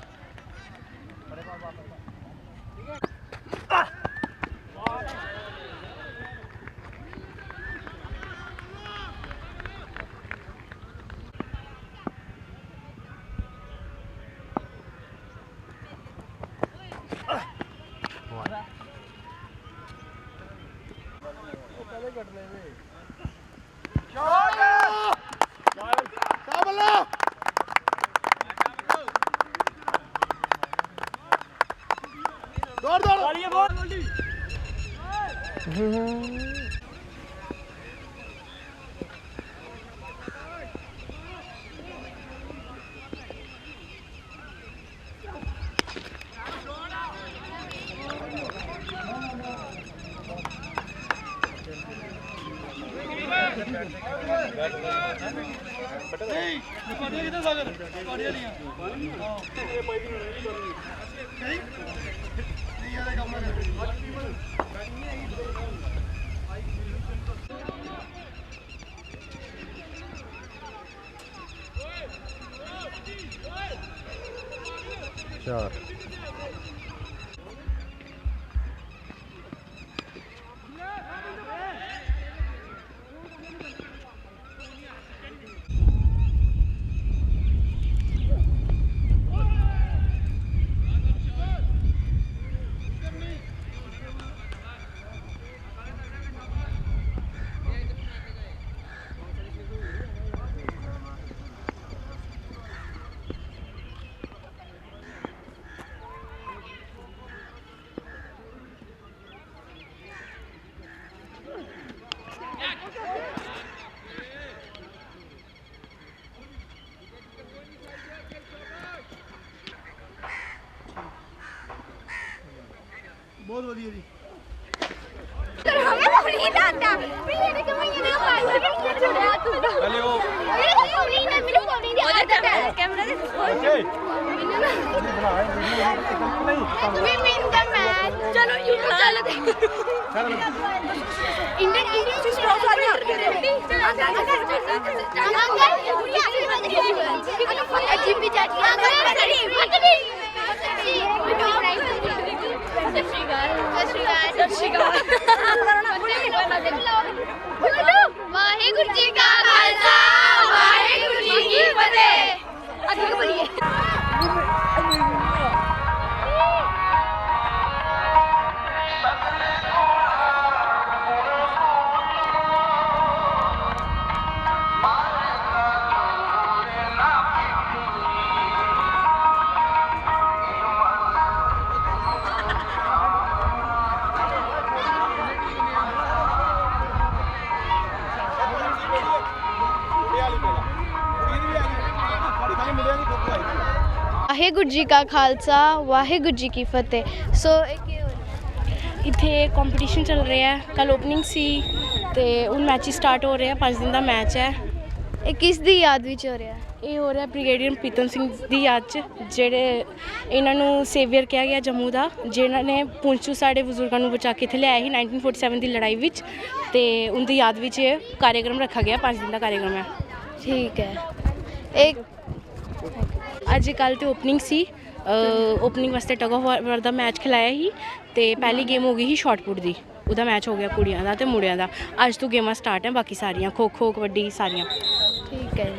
चार बहुत बढ़िया जी ਵਾਹਿਗੁਰੂ ਜੀ ਕਾ ਖਾਲਸਾ ਵਾਹਿਗੁਰੂ ਜੀ ਕੀ ਫਤਿਹ। ਅੱਗੇ ਬੋਲੀਏ। ਵਾਹਿਗੁਰੂ ਜੀ ਕਾ ਖਾਲਸਾ ਵਾਹਿਗੁਰੂ ਜੀ ਕੀ ਫਤਿਹ। ਸੋ ਇੱਥੇ ਕੰਪੀਟੀਸ਼ਨ ਚੱਲ ਰਿਹਾ ਹੈ। ਕੱਲ ਓਪਨਿੰਗ ਸੀ ਤੇ ਹੁਣ ਮੈਚ ਸਟਾਰਟ ਹੋ ਰਿਹਾ। 5 ਦਿਨ ਦਾ ਮੈਚ ਹੈ। ਇਹ ਕਿਸ ਦੀ ਯਾਦ ਵਿੱਚ ਹੋ ਰਿਹਾ? ਇਹ ਹੋ ਰਿਹਾ ਬ੍ਰਿਗੇਡੀਅਰ ਪ੍ਰੀਤਮ ਸਿੰਘ ਦੀ ਯਾਦ 'ਚ, ਜਿਹੜੇ ਇਹਨਾਂ ਨੂੰ ਸੇਵੀਅਰ ਕਿਹਾ ਗਿਆ ਜੰਮੂ ਦਾ, ਜਿਨ੍ਹਾਂ ਨੇ ਪੁੰਛ 'ਚੋਂ ਸਾਡੇ ਬਜ਼ੁਰਗਾਂ ਨੂੰ ਬਚਾ ਕੇ ਇੱਥੇ ਲਿਆਇਆ ਸੀ 1947 ਦੀ ਲੜਾਈ ਵਿੱਚ, ਤੇ ਉਹਦੀ ਯਾਦ ਵਿੱਚ ਇਹ ਕਾਰਿਆਕਰਮ ਰੱਖਿਆ ਗਿਆ। 5 ਦਿਨ ਦਾ ਕਾਰਿਆਕਰਮ ਹੈ। ਠੀਕ ਹੈ। ਇੱਕ ਅੱਜ ਕੱਲ੍ਹ ਤੇ ਓਪਨਿੰਗ ਸੀ। ਓਪਨਿੰਗ ਵਾਸਤੇ ਟਗ ਆਫ ਵਾਰ ਦਾ ਮੈਚ ਖਿਲਾਇਆ ਸੀ ਤੇ ਪਹਿਲੀ ਗੇਮ ਹੋ ਗਈ ਸੀ ਸ਼ਾਟਪੁੱਟ ਦੀ। ਉਹਦਾ ਮੈਚ ਹੋ ਗਿਆ ਕੁੜੀਆਂ ਦਾ ਤੇ ਮੁੰਡਿਆਂ ਦਾ। ਅੱਜ ਤੋਂ ਗੇਮਾਂ ਸਟਾਰਟ ਹੈ ਬਾਕੀ ਸਾਰੀਆਂ, ਖੋ ਖੋ, ਕਬੱਡੀ ਸਾਰੀਆਂ। ਠੀਕ ਹੈ।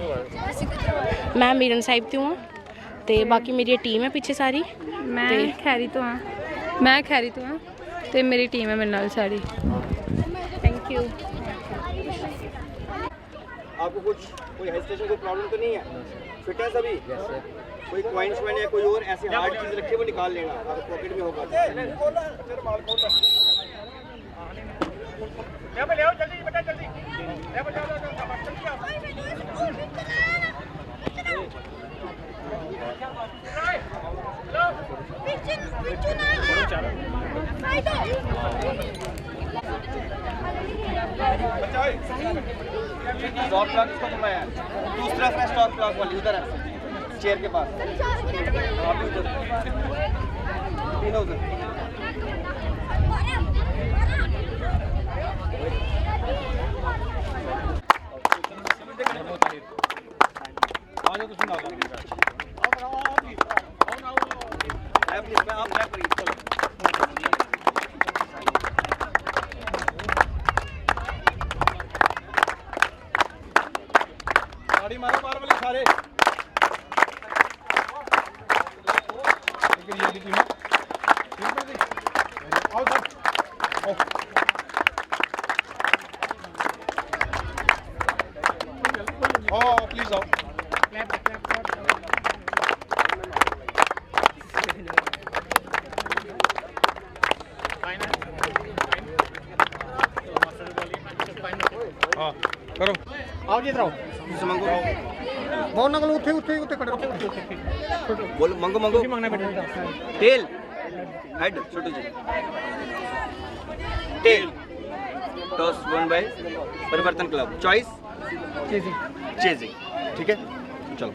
ਮੈਂ ਮੀਰਨ ਸਾਹਿਬ ਤੋਂ ਹਾਂ ਤੇ ਬਾਕੀ ਮੇਰੀ ਟੀਮ ਹੈ ਪਿੱਛੇ ਸਾਰੀ। ਮੈਂ ਖੈਰੀ ਤੋਂ ਹਾਂ। ਮੈਂ ਖੈਰੀ ਤੋਂ ਹਾਂ ਤੇ ਮੇਰੀ ਟੀਮ ਹੈ ਮੇਰੇ ਨਾਲ ਸਾਰੀ। Thank you. आपको कुछ कोई हेजिटेशन कोई प्रॉब्लम तो नहीं है? फिट है सभी? कोई कॉइन्स में या कोई और ऐसी हार्ड चीज रखी वो निकाल लेना, अगर पॉकेट में होगा। ले आओ जल्दी बेटा, जल्दी ले बचाओ स्टॉप क्लॉक इसको घुमाया है। दूसरा है स्टॉप क्लॉक वाली उधर है चेयर के पास। अभी उधर तीनों उधर। गाड़ी मारो बार वाले सारे। प्लीज आओ। हाँ करो आओ जी इधर आओ। मंगो बहुत ना उठे उठे उठे खड़े बोलो मंगो मंगो मांगना बेटा। Tail head Chhotu ji tail toss won by Parivartan club. Choice chasing. ठीक है, चलो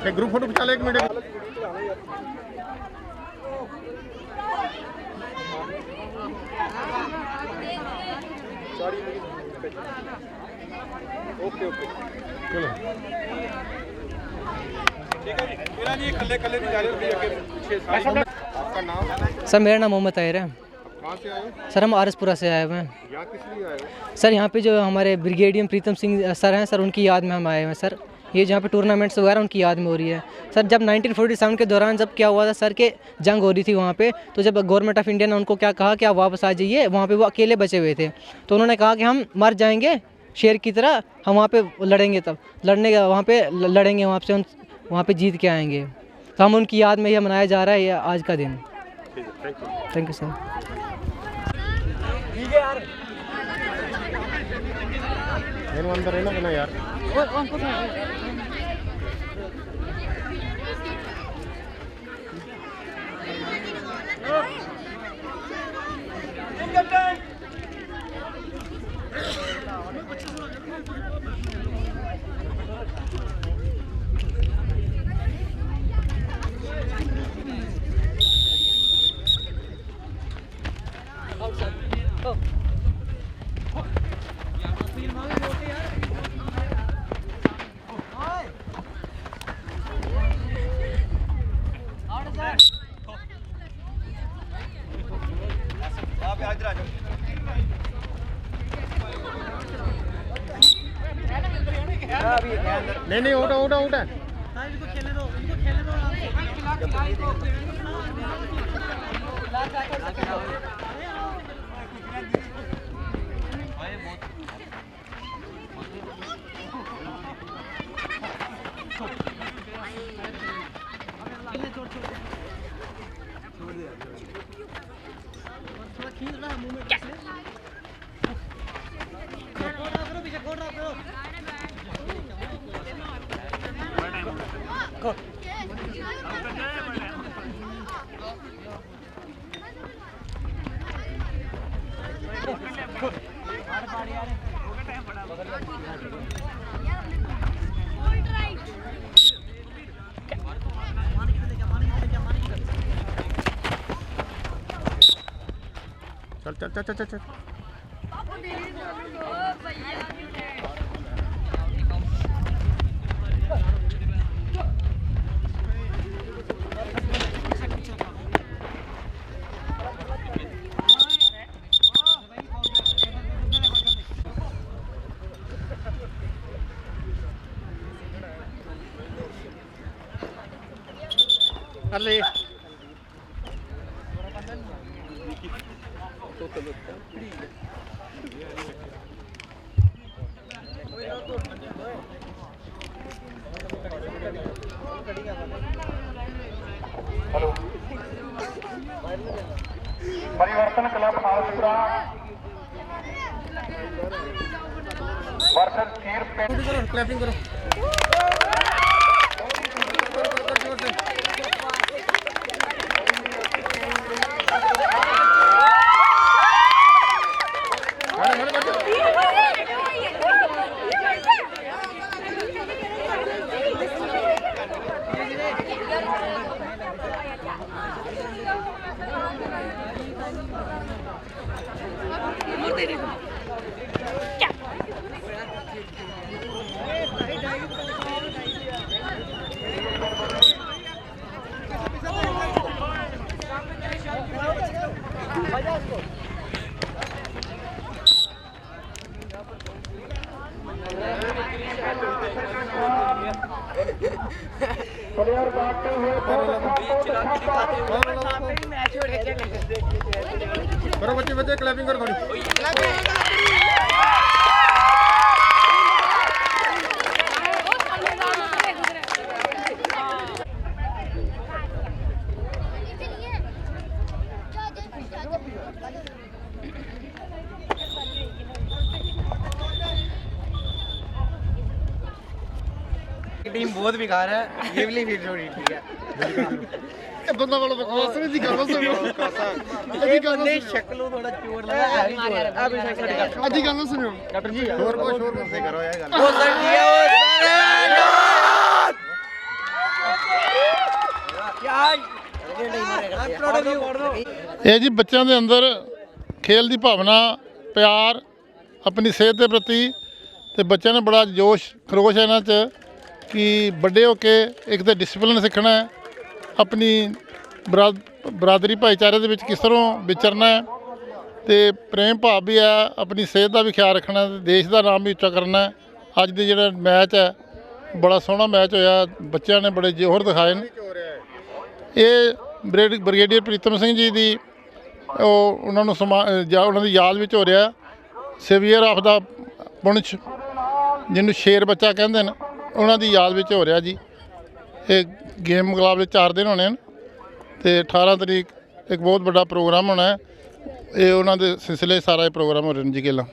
एक ग्रुप फोटो खिंचा ले 1 मिनट। ओके ओके चलो ठीक है जी। मेरा जी कल्ले कल्ले नहीं जा रहे हो। आपका नाम? सर मेरा नाम मोहम्मद ताहिर है। कहाँ से आए हो? सर हम आरसपुरा से आए हुए हैं। यहाँ किस लिए आए हो? सर यहाँ पे जो हमारे ब्रिगेडियर प्रीतम सिंह सर हैं सर, उनकी याद में हम आए हुए हैं सर। ये जहाँ पे टूर्नामेंट्स वगैरह उनकी याद में हो रही है सर। जब 1947 के दौरान जब क्या हुआ था सर के जंग हो रही थी वहाँ पे, तो जब गवर्नमेंट ऑफ इंडिया ने उनको क्या कहा कि आप वापस आ जाइए, वहाँ पे वो अकेले बचे हुए थे। तो उन्होंने कहा कि हम मर जाएंगे शेर की तरह, हम वहाँ पे लड़ेंगे, तब लड़ने का वहाँ पे लड़ेंगे, वहाँ पे जीत के आएंगे। तो हम उनकी याद में यह मनाया जा रहा है ये आज का दिन। Thank you sir. अंदर है ना यार। नहीं उठा चल। कर ले। हेलो, परिवर्तन क्लब आरसपुरा वर्सेस कीर पेंट। क्लैपिंग करो। करो बच्चे क्लैपिंग करो थोड़ी। टीम बहुत बेकार है, ये वाली फील्ड थोड़ी ठीक है। ਕਿੱਦਾਂ ਦਾ ਵਾਲਾ ਬਕਵਾਸ ਨਹੀਂ ਦੀ ਗੱਲ ਸੁਣੋ ਇਹ ਬੰਦੇ ਸ਼ਕਲੋਂ ਥੋੜਾ ਚੋਰ ਲੱਗਾ ਆ ਵੀ ਚੋਰ ਆ ਵੀ ਸਾਡੇ ਕਰ ਅੱਧੀ ਗੱਲ ਸੁਣਿਓ ਕੈਪਟਨ ਜੀ ਹੋਰ ਬਹੁਤ ਸ਼ੋਰ ਕਰਦੇ ਕਰੋ ਇਹ ਗੱਲ ਉਹ ਸੱਚੀ ਹੈ ਇਹ ਜੀ ਬੱਚਿਆਂ ਦੇ ਅੰਦਰ ਖੇਲ ਦੀ ਭਾਵਨਾ ਪਿਆਰ ਆਪਣੀ ਸਿਹਤ ਦੇ ਪ੍ਰਤੀ ਤੇ ਬੱਚਿਆਂ ਨੇ ਬੜਾ ਜੋਸ਼ ਖਰੋਸ਼ ਹੈ ਇਹਨਾਂ 'ਚ ਕਿ ਵੱਡੇ ਹੋ ਕੇ ਇੱਕ ਤਾਂ ਡਿਸਪਲਿਨ ਸਿੱਖਣਾ ਹੈ, ਆਪਣੀ ਬਰਾਦਰੀ ਭਾਈਚਾਰੇ ਦੇ ਵਿੱਚ ਕਿਸ ਤਰ੍ਹਾਂ ਵਿਚਰਨਾ ਹੈ ਤੇ ਪ੍ਰੇਮ ਭਾਵ ਵੀ ਹੈ, ਆਪਣੀ ਸਿਹਤ ਦਾ ਵੀ ਖਿਆਲ ਰੱਖਣਾ ਤੇ ਦੇਸ਼ ਦਾ ਨਾਮ ਵੀ ਉੱਚਾ ਕਰਨਾ ਹੈ। ਅੱਜ ਦੇ ਜਿਹੜਾ ਮੈਚ ਹੈ ਬੜਾ ਸੋਹਣਾ ਮੈਚ ਹੋਇਆ, ਬੱਚਿਆਂ ਨੇ ਬੜੇ ਜੋਹਰ ਦਿਖਾਏ ਨੇ। ਇਹ ਬ੍ਰਿਗੇਡੀਅਰ ਪ੍ਰੀਤਮ ਸਿੰਘ ਜੀ ਦੀ ਉਹਨਾਂ ਨੂੰ ਉਹਨਾਂ ਦੀ ਯਾਦ ਵਿੱਚ ਹੋ ਰਿਹਾ ਸੇਵੀਅਰ ਆਫ ਦਾ ਪੁੰਛ ਜਿਹਨੂੰ ਸ਼ੇਰ ਬੱਚਾ ਕਹਿੰਦੇ ਨੇ, ਉਹਨਾਂ ਦੀ ਯਾਦ ਵਿੱਚ ਹੋ ਰਿਹਾ ਜੀ। ਇਹ ਗੇਮ ਮੁਕਾਬਲੇ 4 ਦਿਨ ਹੋਣੇ ਹਨ ਤੇ 18 ਤਰੀਕ ਇੱਕ ਬਹੁਤ ਵੱਡਾ ਪ੍ਰੋਗਰਾਮ ਹੋਣਾ ਹੈ। ਇਹ ਉਹਨਾਂ ਦੇ ਸਿਲਸਿਲੇ ਸਾਰਾ ਇਹ ਪ੍ਰੋਗਰਾਮ ਹੋ ਰਿਹਾ ਜੀ ਖੇਲਾਂ।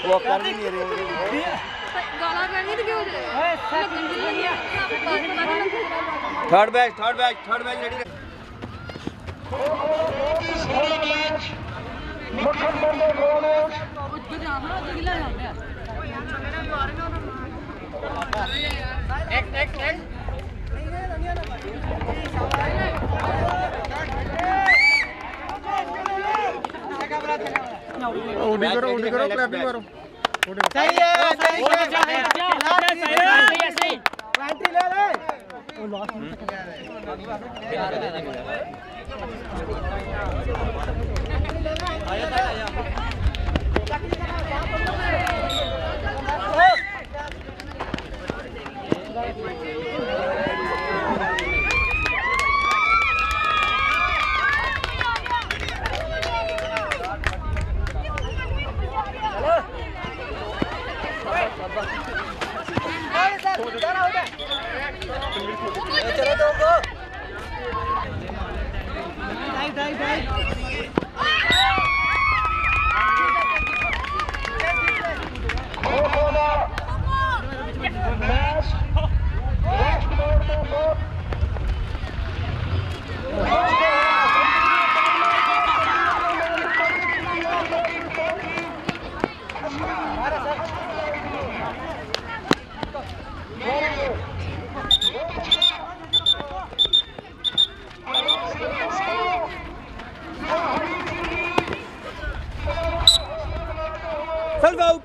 वो कर भी नहीं रहे गाला करनी तो क्यों थर्ड बैच रेडी उड़ी करो क्लैपिंग करो सही है सही ले ले चलो दो को Self out.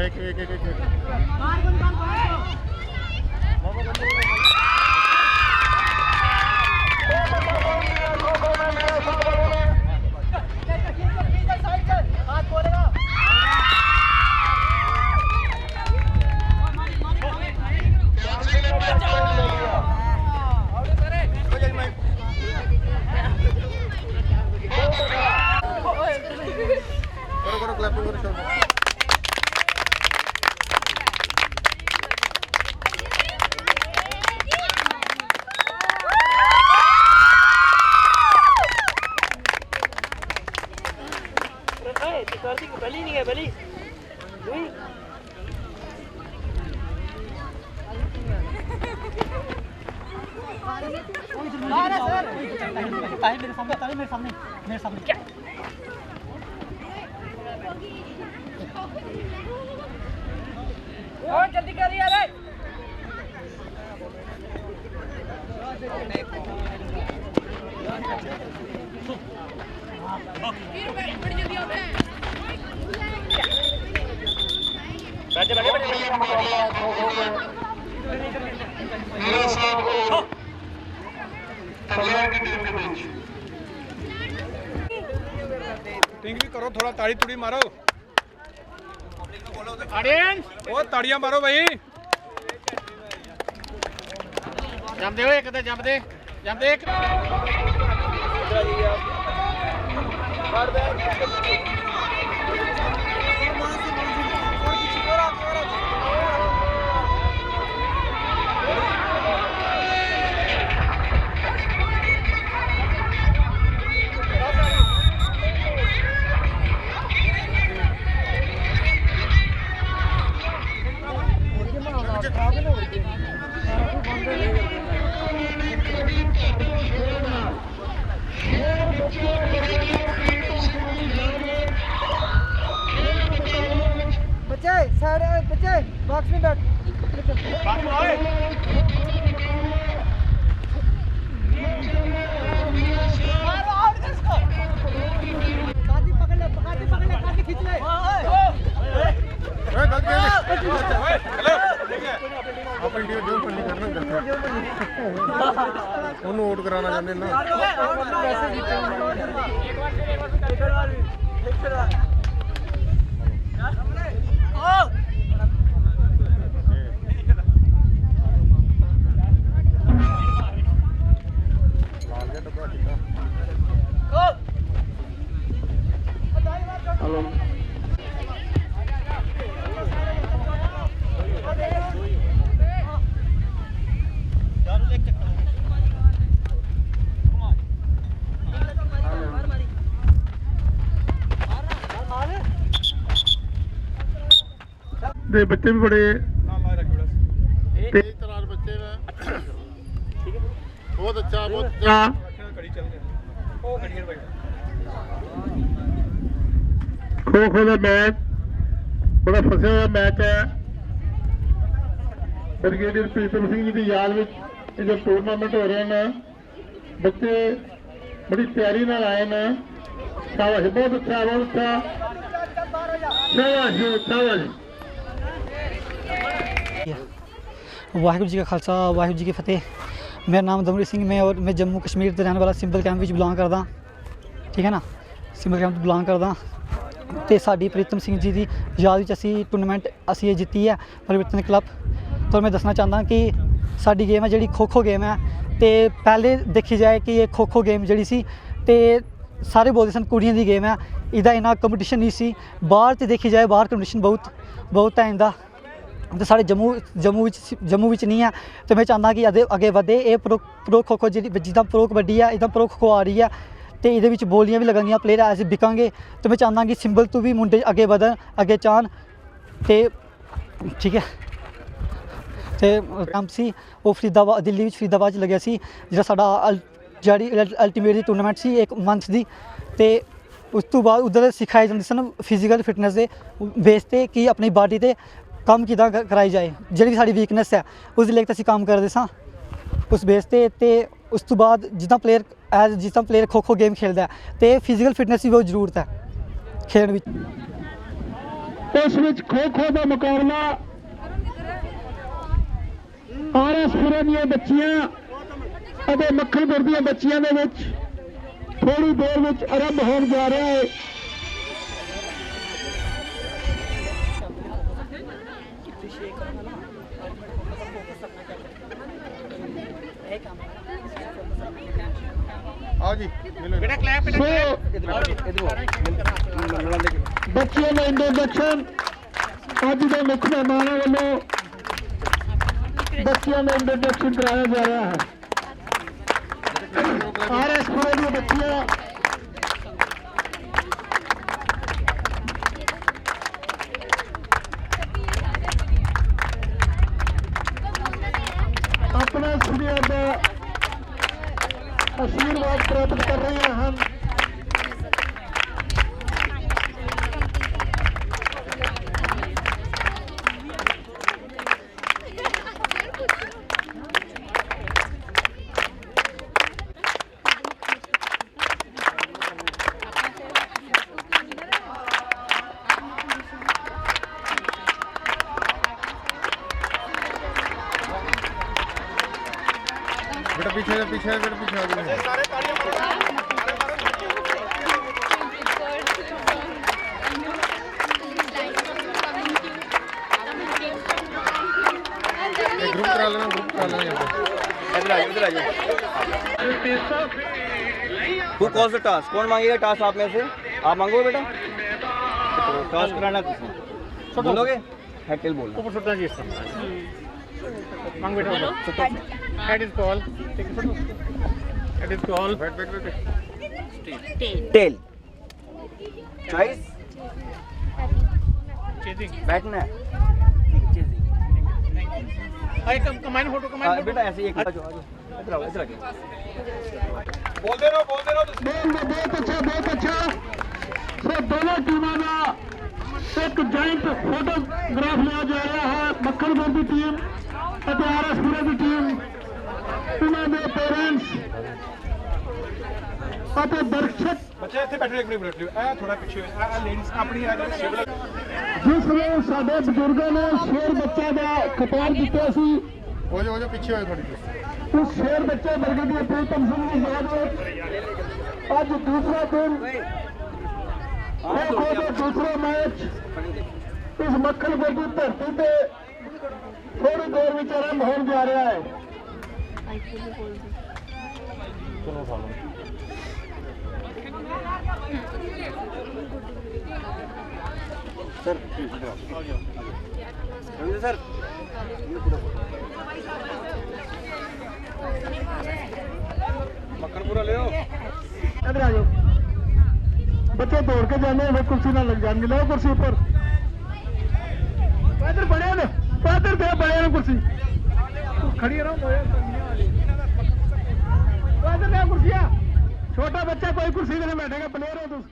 एक जल्दी कर यार टिंग भी करो थोड़ा ताड़ी तुड़ी मारो ओ ताड़ियां मारो भाई जमदे हो एक ते जमदे एक बच्चे साइड बच्चे बॉक्स में बैठ मारो आउट कर इसको काटी पकड़ ले काटी खींच ले आप इंडिया जो पढ़नी करना ਉਹਨੂੰ ਆਊਟ ਕਰਾਉਣਾ ਚਾਹੁੰਦੇ ਨਾ ਦੇ ਬੱਚੇ ਵੀ ਬੜੇ ਤੇਜ਼ ਤਰਾਰ ਬੱਚੇ ਨੇ ਬਹੁਤ ਅੱਛਾ ਖੋ ਖੋ ਦਾ ਮੈਚ ਬੜਾ ਫਸਿਆ ਹੋਇਆ ਮੈਚ ਹੈ ਬ੍ਰਿਗੇਡੀਅਰ ਪ੍ਰੀਤਮ ਸਿੰਘ ਜੀ ਦੀ ਯਾਦ ਵਿੱਚ ਇਹ ਜੋ ਟੂਰਨਾਮੈਂਟ ਹੋ ਰਹੇ ਨੇ ਬੱਚੇ ਬੜੀ ਤਿਆਰੀ ਨਾਲ ਆਏ ਨੇ ਸ਼ਾਬਾਸ਼ ਬਹੁਤ ਅੱਛਾ ਸ਼ਾਬਾਸ਼ वाहिगुरू जी का खालसा वाहिगुरू जी की फतेह। मेरा नाम दमरी सिंह मैं जम्मू कश्मीर के रहने वाला सिंबल कैंप में बिलोंग करदा ठीक है ना सिंबल कैंप बिलोंग करदा तो साड़ी प्रीतम सिंह जी की याद में असी टूर्नामेंट असी जीती है परिवर्तन क्लब। तो मैं दसना चाहता कि साड़ी गेम है जी खो खो गेम है तो पहले देखी जाए कि ये खो खो गेम जी सी तो सारे बोलते सन कुड़ियों की गेम है इदा इन्ना कंपटीशन नहीं सी बाहर तो देखी जाए बाहर कंपटीशन बहुत है इनका तो साढ़े जम्मू विच नहीं है। तो मैं चाहता कि अगे वधे ये प्रो खो खो जिदा प्रो कबड्डी है इदा प्रो खो खो आ रही है तो ये बोलियां भी लगनियां प्लेयर ऐसे बिकांगे। तो मैं चाहता कि सिंबल तो भी मुंडे अगे वधन अगे चाहन तो ठीक है। तो कैंप सी वो फरीदाबाद दिल्ली में फरीदाबाद लग्या सी जिहड़ा साडा जी अल्टीमेट दी टूर्नामेंट सी एक मंथ दी तो उस तो बाद उधर सिखाए जाते सन फिजिकल फिटनेस के बेस ते कि अपनी बॉडी ते काम किदा कराई जाए जी साड़ी वीकनेस है उस लेकर असीं काम करते सां उस बेस ते उस तो बाद जिदा प्लेयर खो खो गेम खेलता है तो फिजिकल फिटनेस की बहुत जरूरत है खेल उस खो खो का मुकाबला RS पुरे दी बच्चियां मक्खनपुर दी बच्चियां दे विच थोड़ी देर में आरंभ होने जा रहा है। आओ जी बेटा क्लैप बच्चों में इंट्रोडक्शन अज के मुख्य मेहमानों वालों बच्चों में इंट्रोडक्शन कराया जा रहा है। RS पुरे की बच्चियां अपने सूर्य का आशीर्वाद प्राप्त कर रहे हैं। बेटा पीछे बेटा पीछे आ जाओ। ग्रुप करा लेना इधर आ जाओ। Who calls the task? कौन मांगेगा टास्क आप में से? आप मांगोगे बेटा? टास्क कराना किसने? बोलोगे? हेड टेल बोलना। ऊपर सुटना जी मांग बेटा बोलो। Head is call. Head is call. बैठ। टेल। चॉइस? चेजिंग। बैठना है। कमाइन फोटो कमाइन बेटा ऐसे एक इधर आओ इधर आओ। बोलते रहो बहुत अच्छा। सो दोनों टीमों का एक जॉइंट फोटोग्राफ लिया जा रहा है। मक्खनपुर की टीम और RS पुरे की टीम, उन्होंने पेरेंट्स और दर्शक बच्चे ਇੱਥੇ ਬੈਠੋ ਇੱਕ ਮਿੰਟ ਇਹ ਥੋੜਾ ਪਿੱਛੇ ਲੇਡੀਜ਼ ਆਪਣੀ ਆ ਜਾਓ। जिसने साडे बजुर्गों ने शेर बच्चा का खिताब दिता सी, हो जाओ पीछे हो थोड़ी। उस शेर बच्चे ब्रिगेडियर प्रीतम सिंह की याद में आज दूसरा दिन दूसरा मैच इस मक्खनपुर की धरती पे थोड़ी देर में आरंभ होने जा रहा है। सर सर मक्खनपुरा ले आओ। इधर आ जाओ। बच्चे दौड़ के जाने हैं, कुर्सी ना लग जाएंगे। लो कुर्सी ऊपर इधर बड़े ना इधर दे बड़े ना कुर्सी खड़ी रहो। इधर ले कुर्सियां। छोटा बच्चा कोई कुर्सी में नहीं बैठेगा। प्लेयर हो तुम।